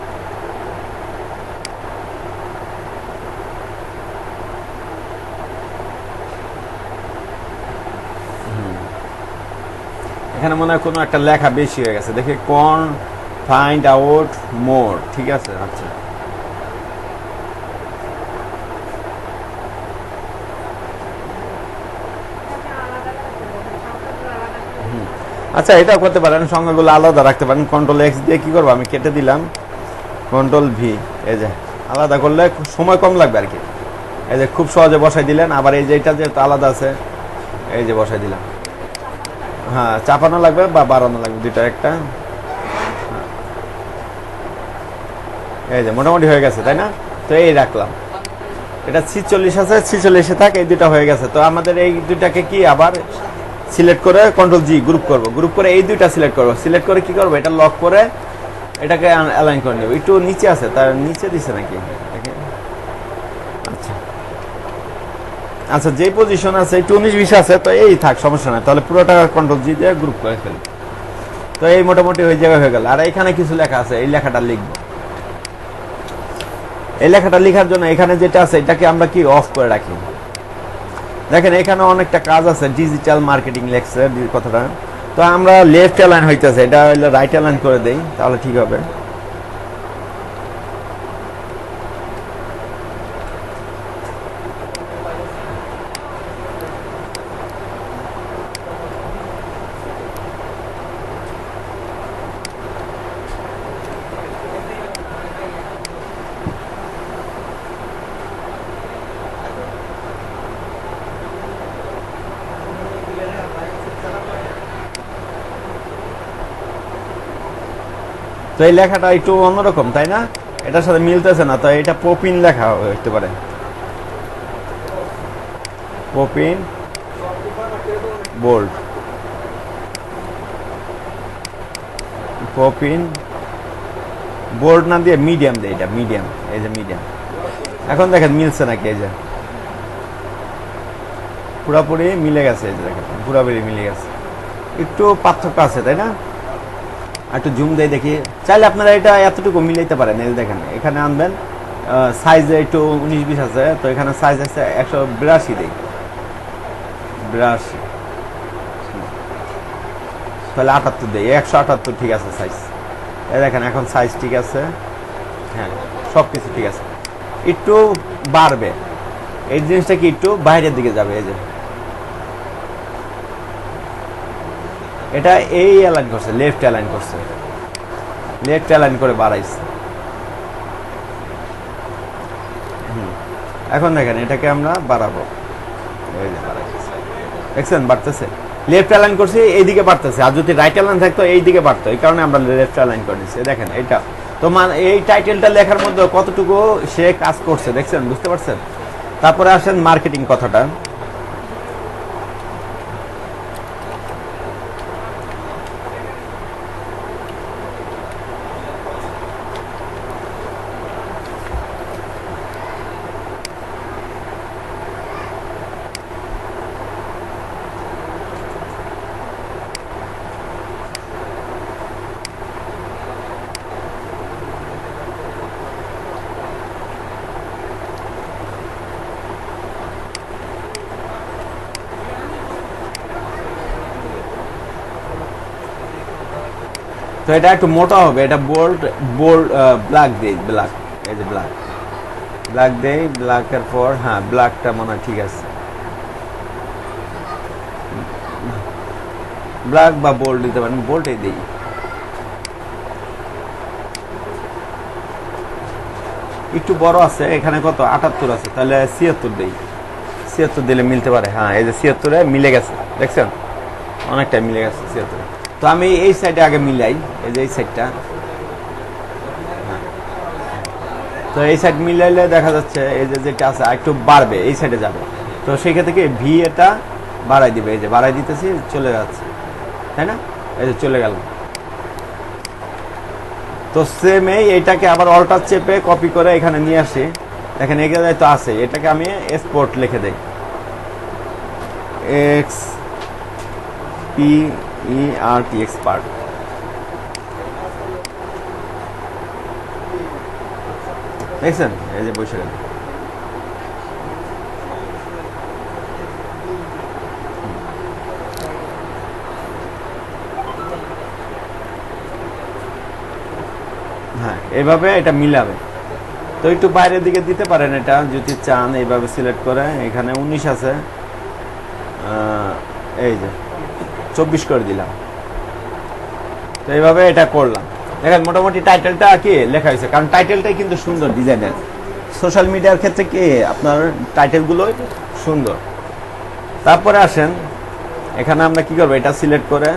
এখানে মনে হয় কোনো একটা লেখা বেশি হয়ে গেছে, দেখে কোন ফাইন্ড আউট মোর, ঠিক আছে। আচ্ছা আচ্ছা, এটাও করতে পারেন, সংখ্যাগুলো আলাদা রাখতে পারেন। কন্ট্রোল এক্স দিয়ে কি করবো, আমি কেটে দিলাম, কন্ট্রোল ভি, এই যে আলাদা করলে সময় কম লাগবে আর কি। এই যে খুব সহজে বসাই দিলেন। আবার এই যে এটা যেহেতু আলাদা আছে, এই যে বসাই দিলাম। হ্যাঁ, চাপানো লাগবে বা বাড়ানো লাগবে, দুইটা একটা। এই যে মোটামুটি হয়ে গেছে, তাই না? তো এই রাখলাম, এটা 46 আছে, 46-এ থাক, এই দুইটা হয়ে গেছে। তো আমাদের এই দুইটাকে কি আবার সিলেক্ট করে কন্ট্রোল জি গ্রুপ করব, গ্রুপ করে এই দুইটা সিলেক্ট করব, সিলেক্ট করে কি করব, এটা লক করে এটাকে অ্যালাইন করে নেব। একটু নিচে আছে, তার নিচে দিছে নাকি? আচ্ছা আচ্ছা, যে পজিশন আছে একটু 19-20 আছে, তো এই থাক, সমস্যা নাই। তাহলে পুরোটা কন্ট্রোল জি দিয়ে গ্রুপ করে ফেলি। তো এই মোটামুটি ওই জায়গায় হয়ে গেল। আর এখানে কিছু লেখা আছে, এই লেখাটা লিখবো। এই লেখাটা লেখার জন্য এখানে যেটা আছে এটাকে আমরা কি অফ করে রাখি। দেখেন এখানে অনেকটা কাজ আছে, ডিজিটাল মার্কেটিং লেখছে কথাটা। তো আমরা লেফট অ্যালাইন হইতেছে, এটা হইলে রাইট অ্যালাইন করে দেই, তাহলে ঠিক হবে। তো এই লেখাটা একটু অন্যরকম, তাই না? এটার সাথে মিলতেছে না, তো এটা পপিন লেখা হতে পারে, পপিন বোল্ড, পপিন বোল্ড না দিয়ে মিডিয়াম দেয়, এটা মিডিয়াম, এই যে মিডিয়াম। এখন দেখেন মিলছে নাকি, এই যে পুরাপুরি মিলে গেছে, এই যে দেখেন পুরাপুরি মিলে গেছে, একটু পার্থক্য আছে, তাই না? একটু জুম দেয় দেখি, চাইলে আপনারা এটা এতটুকু মিলাইতে পারেন। এই দেখেন এখানে আনবেন, সাইজে একটু 19-20 আছে, তো এখানে সাইজ আছে 182 দেই, 82, তাহলে 78 দেই, 178 ঠিক আছে সাইজ। এই দেখেন এখন সাইজ ঠিক আছে, হ্যাঁ সব কিছু ঠিক আছে। একটু বাড়বে, এই জিনিসটা কি একটু বাইরের দিকে যাবে, এই যে এটা এই অ্যালাইন করছে, লেফট অ্যালাইন করছে, লেফট অ্যালাইন করে বাড়াইছে। এখন দেখেন এটাকে আমরা বাড়াবো, এই যে বাড়াইছে, দেখছেন বাড়তেছে। লেফট অ্যালাইন করছি এইদিকে বাড়তেছে, আর যদি রাইট অ্যালাইন থাকতো এইদিকে বাড়তো, এই কারণে আমরা লেফট অ্যালাইন করে নিচ্ছি। দেখেন এটা তো মানে এই টাইটেলটা লেখার মধ্যে কতটুকু সে কাজ করছে দেখছেন, বুঝতে পারছেন। তারপরে আসেন মার্কেটিং কথাটা। তো এটা একটু মোটা হবে, এটা বোল্ড বোল্ড ব্ল্যাক দেই, ব্ল্যাক, এই যে ব্ল্যাক, ব্ল্যাক দেই, ব্ল্যাকের পর হ্যাঁ ব্ল্যাকটা মনে হয় ঠিক আছে, ব্ল্যাক বা বোল্ড দিতে পারেন, বোল্ডই দিই। একটু বড় আছে এখানে, কত 78 আছে, তাহলে 76 দেই, 76 দিলে মিলতে পারে। হ্যাঁ এই যে 76-এ মিলে গেছে, দেখছেন অনেকটা মিলে গেছে 76। তো আমি এই সাইডে আগে মিলাই, এই যে এই সাইডটা, তো এই সাইড মিলাইলে দেখা যাচ্ছে এই যে যেটা আছে একটু বাড়বে, এই সাইডে যাবে। তো সেই ক্ষেত্রে কি ভি এটা বাড়াই দিবে, এই যে বাড়াই দিতেছি, চলে যাচ্ছে, তাই না, এই যে চলে গেল। তো সেম এইটাকে আবার অল্টার চেপে কপি করে এখানে নিয়ে আসি, দেখেন এখানে তো আছে, এটাকে আমি এক্সপোর্ট লিখে দেই, এক্স পি ই আর টি, এক্সপার্ট। দেখছেন এই যে বসে গেল। হ্যাঁ এইভাবে এটা মিলাবে। তো একটু বাইরের দিকে দিতে পারেন এটা যদি চান, এইভাবে সিলেক্ট করে, এখানে 19 আছে, এই যে 24 করে দিলাম। তো এইভাবে এটা করলাম, দেখেন মোটামুটি টাইটেলটা কি লেখা হয়েছে, কারণ টাইটেলটাই কিন্তু সুন্দর ডিজাইনের। সোশ্যাল মিডিয়ার ক্ষেত্রে কি আপনার টাইটেলগুলো সুন্দর। তারপরে আসেন এখানে আমরা কি করবো, এটা সিলেক্ট করে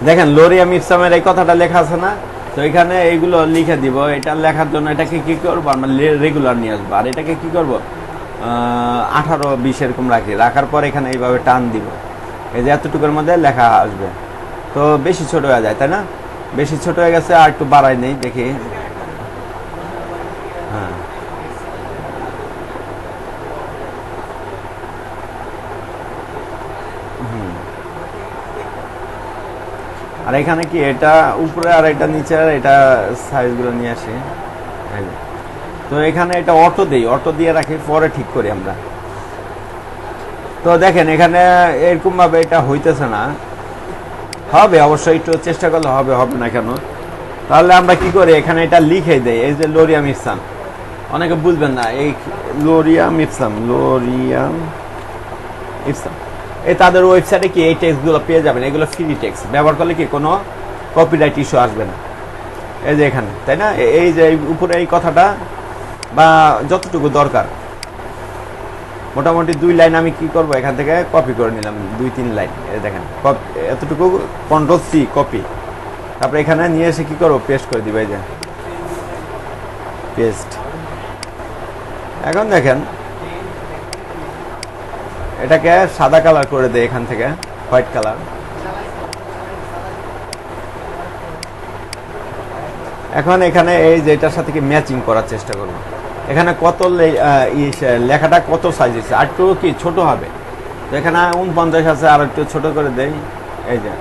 দেখেন লোরিয়াম ইপসামের এই কথাটা লেখা আছে না, তো এখানে এইগুলো লিখে দিব। এটা লেখার জন্য এটাকে কি করবো, আমরা রেগুলার নিয়ে আসবো, আর এটাকে কি করবো 18-20 এরকম রাখার পর এখানে এইভাবে টান দিব, এই যে এতটুকুর মধ্যে লেখা আসবে। তো বেশি ছোট হয়ে যায়, তাই না, বেশি ছোট হয়ে গেছে, আর একটু বাড়াই নেই দেখি। হ্যাঁ আর এখানে কি এটা উপরে আর এটা নিচে, আর এটা সাইজগুলো নিয়ে আসি। তো এখানে এটা অটো দেই, অটো দিয়ে রাখি, পরে ঠিক করি আমরা। তো দেখেন এখানে এরকম ভাবে এটা হইতেছে না, হবে অবশ্যই একটু চেষ্টা করলে হবে, হবে না কেন। তাহলে আমরা কি করি, এখানে এটা লিখে দেই, এই যে লোরিয়াম ইপসাম, অনেকে বুঝবেন না এই লোরিয়াম ইপসাম, লোরিয়াম ইপসাম, এই তাদের ওয়েবসাইটে কি এই টেক্সটগুলো পেয়ে যাবেন, এগুলো ফ্রি টেক্সট, ব্যবহার করলে কি কোনো কপিরাইট ইস্যু আসবে না। এই যে এখানে, তাই না, এই যে উপরে এই কথাটা বা যতটুকু দরকার, মোটামুটি 2 লাইন আমি কি করব, এখান থেকে কপি করে নিলাম 2-3 লাইন, এই দেখেন এতটুকু, Ctrl+C কপি, তারপরে এখানে নিয়ে এসে কি করবো, পেস্ট করে দিবে, এই যে পেস্ট। এখন দেখেন এটাকে সাদা কালার করে দেয়, এখান থেকে হোয়াইট কালার। এখন এখানে এই যে এটার সাথে কি ম্যাচিং করার চেষ্টা করব, এখানে কত লেখাটা কত সাইজ হয়েছে, আর একটু কি ছোট হবে, তো এখানে 49 আছে, আর একটু ছোট করে দেই, এই যে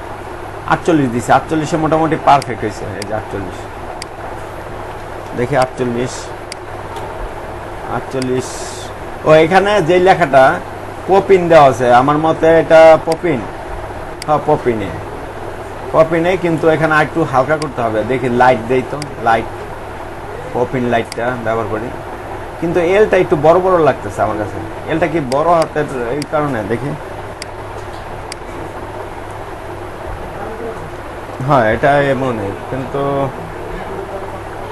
48 দিছে, 48-এ মোটামুটি পারফেক্ট হয়েছে, এই যে 48, দেখি 48। ও এখানে যে লেখাটা পপিন দেওয়া আছে, আমার মতে এটা পপিন, হ্যাঁ পপিনে, কিন্তু এখানে একটু হালকা করতে হবে, দেখি লাইট দেই, তো লাইট, পপিন লাইটটা ব্যবহার করি, কিন্তু এলটা একটু বড় বড় লাগতেছে আমার কাছে। এলটা কি বড় হাতের এই কারণে দেখি। হ্যাঁ এটা এমনই, কিন্তু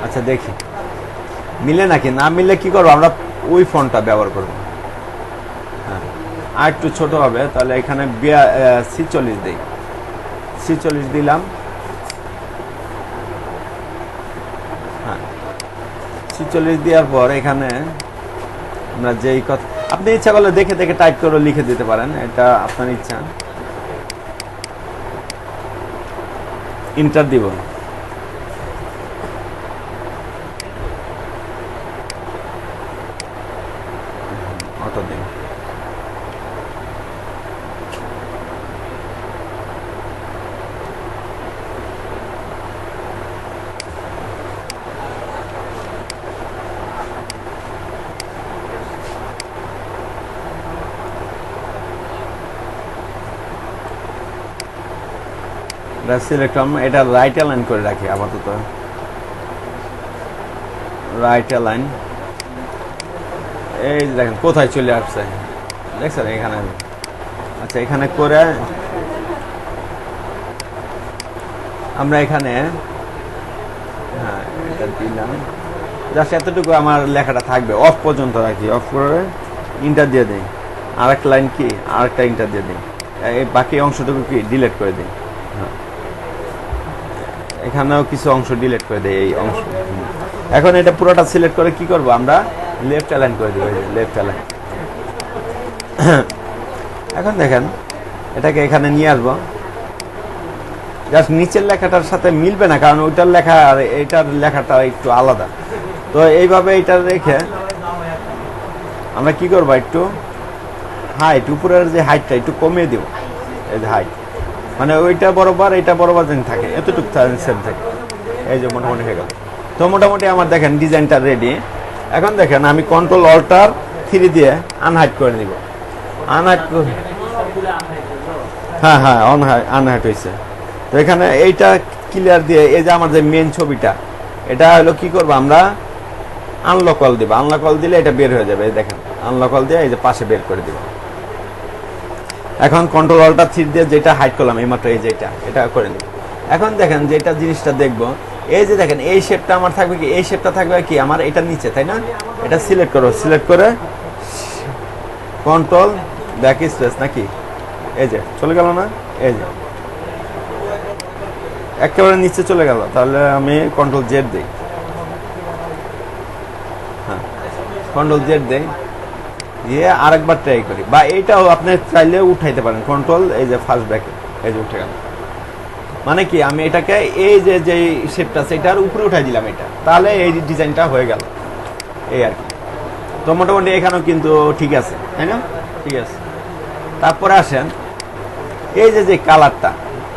আচ্ছা দেখি মিলে নাকি। না মিললে কি করবো আমরা, ওই ফন্টটা ব্যবহার করবো। হ্যাঁ আর একটু ছোট হবে, তাহলে এখানে 46 দিই, 46 দিলাম। হ্যাঁ 46 দেওয়ার পর এখানে আমরা যেই কথা, আপনি ইচ্ছা করলে দেখে দেখে টাইপ করে লিখে দিতে পারেন, এটা আপনার ইচ্ছা। ইন্টার দিব, অটো দিন। সিলেক্ট, এটা রাইট অ্যালাইন করে রাখি আপাতত, রাইট অ্যালাইন। এই দেখেন কোথায় চলে আসছে, দেখছেন এখানে। আচ্ছা এখানে করে আমরা এখানে, হ্যাঁ এটা দিলাম, জাস্ট এতটুকু আমার লেখাটা থাকবে, অফ পর্যন্ত রাখি। অফ করে ইন্টার দিয়ে দিই, আর একটা লাইন কি আর একটা ইন্টার দিয়ে দিই, এই বাকি অংশটুকু কি ডিলিট করে দিই। হ্যাঁ এখানেও কিছু অংশ ডিলিট করে দেয় এই অংশ। এখন এটা পুরোটা সিলেক্ট করে কি করব আমরা, লেফট অ্যালাইন করে দেবো, লেফট অ্যালাইন। এখন দেখেন এটাকে এখানে নিয়ে আসবো, জাস্ট নিচের লেখাটার সাথে মিলবে না, কারণ ওইটার লেখা আর এইটার লেখাটা একটু আলাদা। তো এইভাবে এটা রেখে আমরা কি করবো, একটু হাইট, উপরের যে হাইটটা একটু কমিয়ে দিব। এই যে হাইট মানে ওইটা বরাবর এটা বরাবর যেন থাকে, এতটুকু সেম থাকে। এই যে মোটামুটি হয়ে গেল। তো মোটামুটি আমার দেখেন ডিজাইনটা রেডি। এখন দেখেন আমি কন্ট্রোল অল্টার 3 দিয়ে আনহাইড করে নিব। আনহাইড, হ্যাঁ হ্যাঁ আনহাইড হয়েছে। তো এখানে এইটা ক্লিয়ার দিয়ে, এই যে আমার যে মেন ছবিটা, এটা হলো কি করবো আমরা, আনলক অল দিব। আনলক অল দিলে এটা বের হয়ে যাবে, এই দেখেন আনলক অল দিয়ে এই যে পাশে বের করে দিব। এখন কন্ট্রোল অল্টার 3 দিয়ে যেটা হাইড করলাম এইমাত্র, এই যেটা এটা করে নিব। এখন দেখেন যেটা জিনিসটা দেখবো, এই যে দেখেন এই শেপটা আমার থাকবে কি, এই শেপটা থাকবে কি আমার এটা নিচে, তাই না? এটা সিলেক্ট করো, সিলেক্ট করে কন্ট্রোল ব্যাক স্পেস নাকি, এই যে চলে গেল না, এই যে একেবারে নিচে চলে গেল। তাহলে আমি কন্ট্রোল জেড দিই, হ্যাঁ কন্ট্রোল জেড দেই দিয়ে আরেকবার ট্রাই করি, বা এইটাও আপনি চাইলে উঠাইতে পারেন। কন্ট্রোল এই যে ফার্স্ট ব্যাকে, এই যে উঠে গেল। মানে কি আমি এটাকে এই যে যে শেপটা সেটার উপরে উঠাই দিলাম, এটা তাহলে এই ডিজাইনটা হয়ে গেল, এই আর কি। তো মোটামুটি এখানেও কিন্তু ঠিক আছে, তাই না? ঠিক আছে। তারপরে আসেন এই যে যে কালারটা,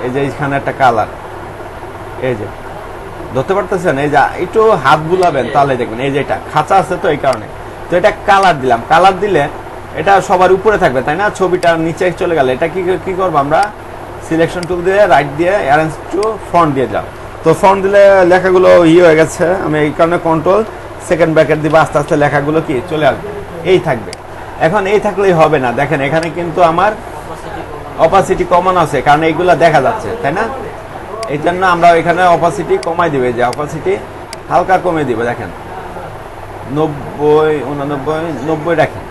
এই যে এখানে একটা কালার, এই যে ধরতে পারতেছেন, এই যে একটু হাত বুলাবেন তাহলে দেখবেন এই যে এটা খাঁচা আছে, তো এই কারণে। তো এটা কালার দিলাম, কালার দিলে এটা সবার উপরে থাকবে, তাই না? ছবিটা নিচে চলে গেলে এটা কি করবো আমরা, সিলেকশন টুল দিয়ে রাইট দিয়ে অ্যারেঞ্জ টু ফন্ট দিয়ে দিলাম। তো ফন্ট দিলে লেখাগুলো হয়ে গেছে, আমি এই কারণে কন্ট্রোল সেকেন্ড ব্র্যাকেট দিব, আস্তে আস্তে লেখাগুলো কি চলে আসবে, এই থাকবে। এখন এই থাকলেই হবে না, দেখেন এখানে কিন্তু আমার অপাসিটি কমানো আছে, কারণ এইগুলা দেখা যাচ্ছে, তাই না? এই জন্য আমরা এখানে অপাসিটি কমাই দিবে, যে অপাসিটি হালকা কমে দিব, দেখেন 90, 89, 90 রাখেন।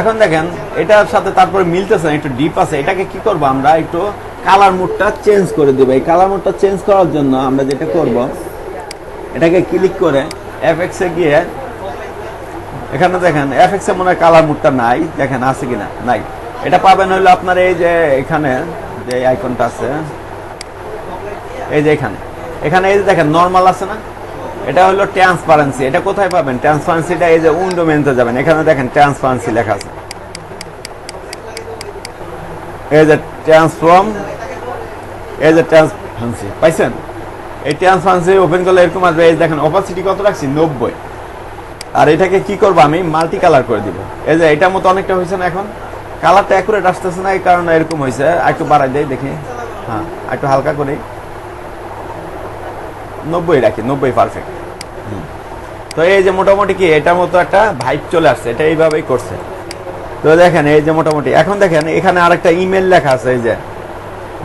এখন দেখেন এটার সাথে তারপরে মিলতেছে না, একটু ডিপ আছে। এটাকে কি করব আমরা, একটু কালার মোডটা চেঞ্জ করে দেব। এই কালার মোডটা চেঞ্জ করার জন্য আমরা যেটা করব, এটাকে ক্লিক করে এফএক্স এ গিয়ে, এখানে দেখেন এফএক্স এ মনে হয় কালার মোডটা নাই, দেখেন আছে কিনা, নাই। এটা পাবেন হলো আপনার এই যে এখানে যে আইকনটা আছে, এই যে এখানে এই যে দেখেন নরমাল আছে না, এটা হলো ট্রান্সপারেন্সি। এটা কোথায় পাবেন ট্রান্সপারেন্সিটা? এই যে উইন্ডো মেনুতে যাবেন, এখানে দেখেন ট্রান্সপারেন্সি লেখা আছে, এই যে ট্রান্সফর্ম, এই যে ট্রান্সপারেন্সি পাইছেন? এই ট্রান্সপারেন্সি ওপেন করলে এরকম আসবে। এই দেখেন অপাসিটি কত রাখছি, 90। আর এটাকে কি করবো আমি, মাল্টি কালার করে দিব। এই যে এটার মতো অনেকটা হয়েছে না, এখন কালারটা অ্যাকুরেট আসতেছে না, এই কারণে এরকম হয়েছে। একটু বাড়াই দেয় দেখি, হ্যাঁ একটু হালকা করে 90 রাখি, 90 পারফেক্ট। তো এই যে মোটামুটি কি এটার মতো একটা ভাইব চলে আসছে, এটা এইভাবেই করছে। তো দেখেন এই যে মোটামুটি এখন দেখেন এখানে আরেকটা ইমেল লেখা আছে, এই যে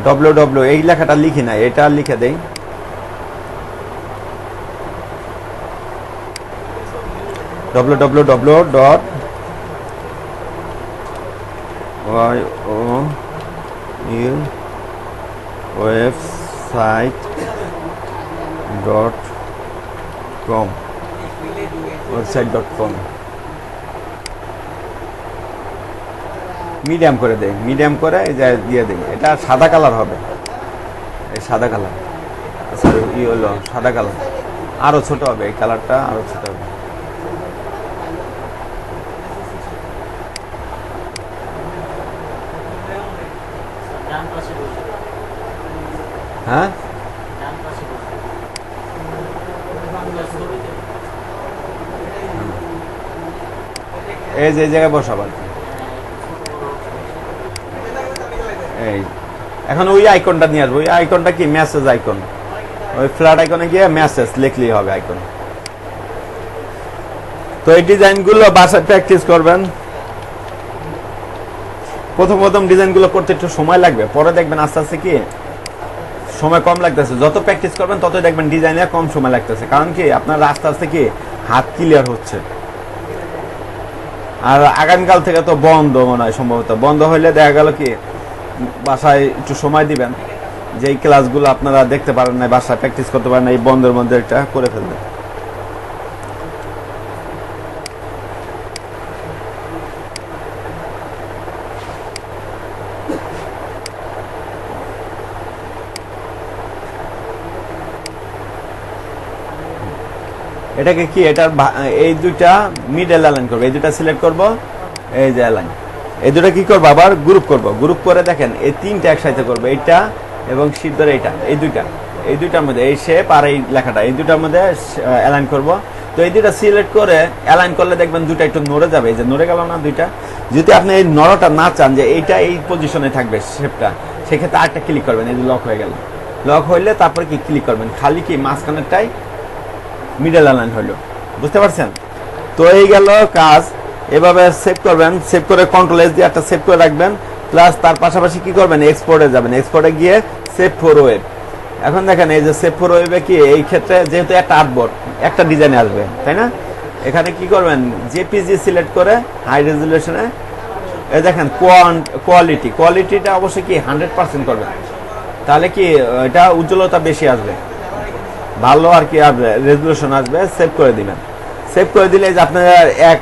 www, এই লেখাটা লিখি না, এটা লিখে দেই www.website.com website.com মিডিয়াম করে দেয়, মিডিয়াম করে এই যে দিয়ে দেয়। এটা সাদা কালার হবে, এই সাদা কালার, সরি ই হলো সাদা কালার, আরো ছোট হবে, এই কালারটা আরো ছোট হবে। হ্যাঁ এই যে জায়গায় বসাবার, এই এখন ওই আইকনটা নিয়ে আসবো। ওই আইকনটা কি মেসেজ আইকন, ওই ফ্ল্যাট আইকনে গিয়ে মেসেজ লিখলেই হবে আইকন। তো এই ডিজাইনগুলো বাসায় প্র্যাকটিস করবেন। প্রথম ডিজাইনগুলো করতে একটু সময় লাগবে, পরে দেখবেন আস্তে আস্তে কি সময় কম লাগতেছে। যত প্র্যাকটিস করবেন ততই দেখবেন ডিজাইনে কম সময় লাগতেছে, কারণ কি আপনার আস্তে আস্তে কি হাত ক্লিয়ার হচ্ছে। আর আগামীকাল থেকে তো বন্ধ মনে হয়, সম্ভবত বন্ধ হইলে দেখা গেল কি বাসায় একটু সময় দিবেন, যে এই ক্লাসগুলো আপনারা দেখতে পারেন না, বাসায় প্র্যাকটিস করতে পারেন না, এই বন্ধের মধ্যে এটা করে ফেলবেন। এটাকে কি এটার এই দুইটা মিডল অ্যালাইন করবো, এই দুইটা সিলেক্ট করব, এই যে অ্যালাইন, এই দুটো কি করবো আবার গ্রুপ করব। গ্রুপ করে দেখেন এই তিনটা একসাথে করবো, এইটা এবং শীত ধরে এইটা, এই দুইটার মধ্যে এই শেপ আর এই লেখাটা, এই দুটার মধ্যে অ্যালাইন করব। তো এই দুইটা সিলেক্ট করে অ্যালাইন করলে দেখবেন দুইটা একটু নড়ে যাবে, এই যে নড়ে গেল না দুইটা। যদি আপনি এই নড়াটা না চান যে এইটা এই পজিশনে থাকবে শেপটা, সেক্ষেত্রে আরেকটা ক্লিক করবেন, এই যে লক হয়ে গেল। লক হইলে তারপরে কি ক্লিক করবেন, খালি কি মাঝখানেরটাই মিডল অ্যালাইন হলো, বুঝতে পারছেন? তো এই গেল কাজ। এভাবে সেভ করবেন, সেভ করে কন্ট্রোল এস দিয়ে একটা সেভ করে রাখবেন, প্লাস তার পাশাপাশি কি করবেন এক্সপোর্টে যাবেন, এক্সপোর্টে গিয়ে সেভ ফর ওয়েব। এখন দেখেন এই যে সেভ ফর ওয়েবে কি এই ক্ষেত্রে যেহেতু একটা আর্টবোর্ড একটা ডিজাইনে আসবে, তাই না? এখানে কি করবেন জেপিজি সিলেক্ট করে হাই রেজুলেশনে, এই দেখেন কোয়ালিটিটা অবশ্যই কি 100% করবেন, তাহলে কি এটা উজ্জ্বলতা বেশি আসবে, ভালো আর কি আসবে, রেজুলেশন আসবে। সেভ করে দিবেন, সেভ করে দিলে যে আপনার এক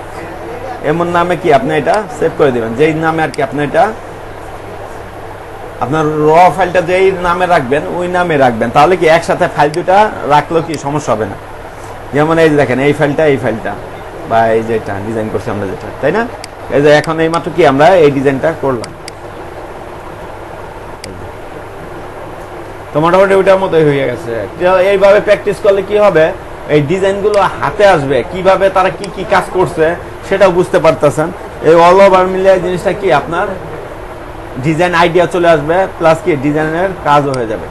এমন নামে কি আপনি এটা সেভ করে দিবেন, যেই নামে আর কি আপনি এটা আপনার র ফাইলটা যেই নামে রাখবেন ওই নামে রাখবেন, তাহলে কি একসাথে ফাইল দুটা রাখলেও কি সমস্যা হবে না। যেমন এই যে দেখেন এই ফাইলটা বা এই যে এটা ডিজাইন করছি আমরা যেটা, তাই না? এই যে এখন এই মাত্র কি আমরা এই ডিজাইনটা করলাম, তো মোটামুটি ওইটার মতোই হয়ে গেছে। এইভাবে প্র্যাকটিস করলে কি হবে, এই ডিজাইনগুলো হাতে আসবে, কিভাবে তারা কি কি কাজ করছে সেটাও বুঝতে পারতেছেন। এই অল ওভার মিলিয়ে জিনিসটা কি আপনার ডিজাইন আইডিয়া চলে আসবে, প্লাস কি ডিজাইনের কাজও হয়ে যাবে।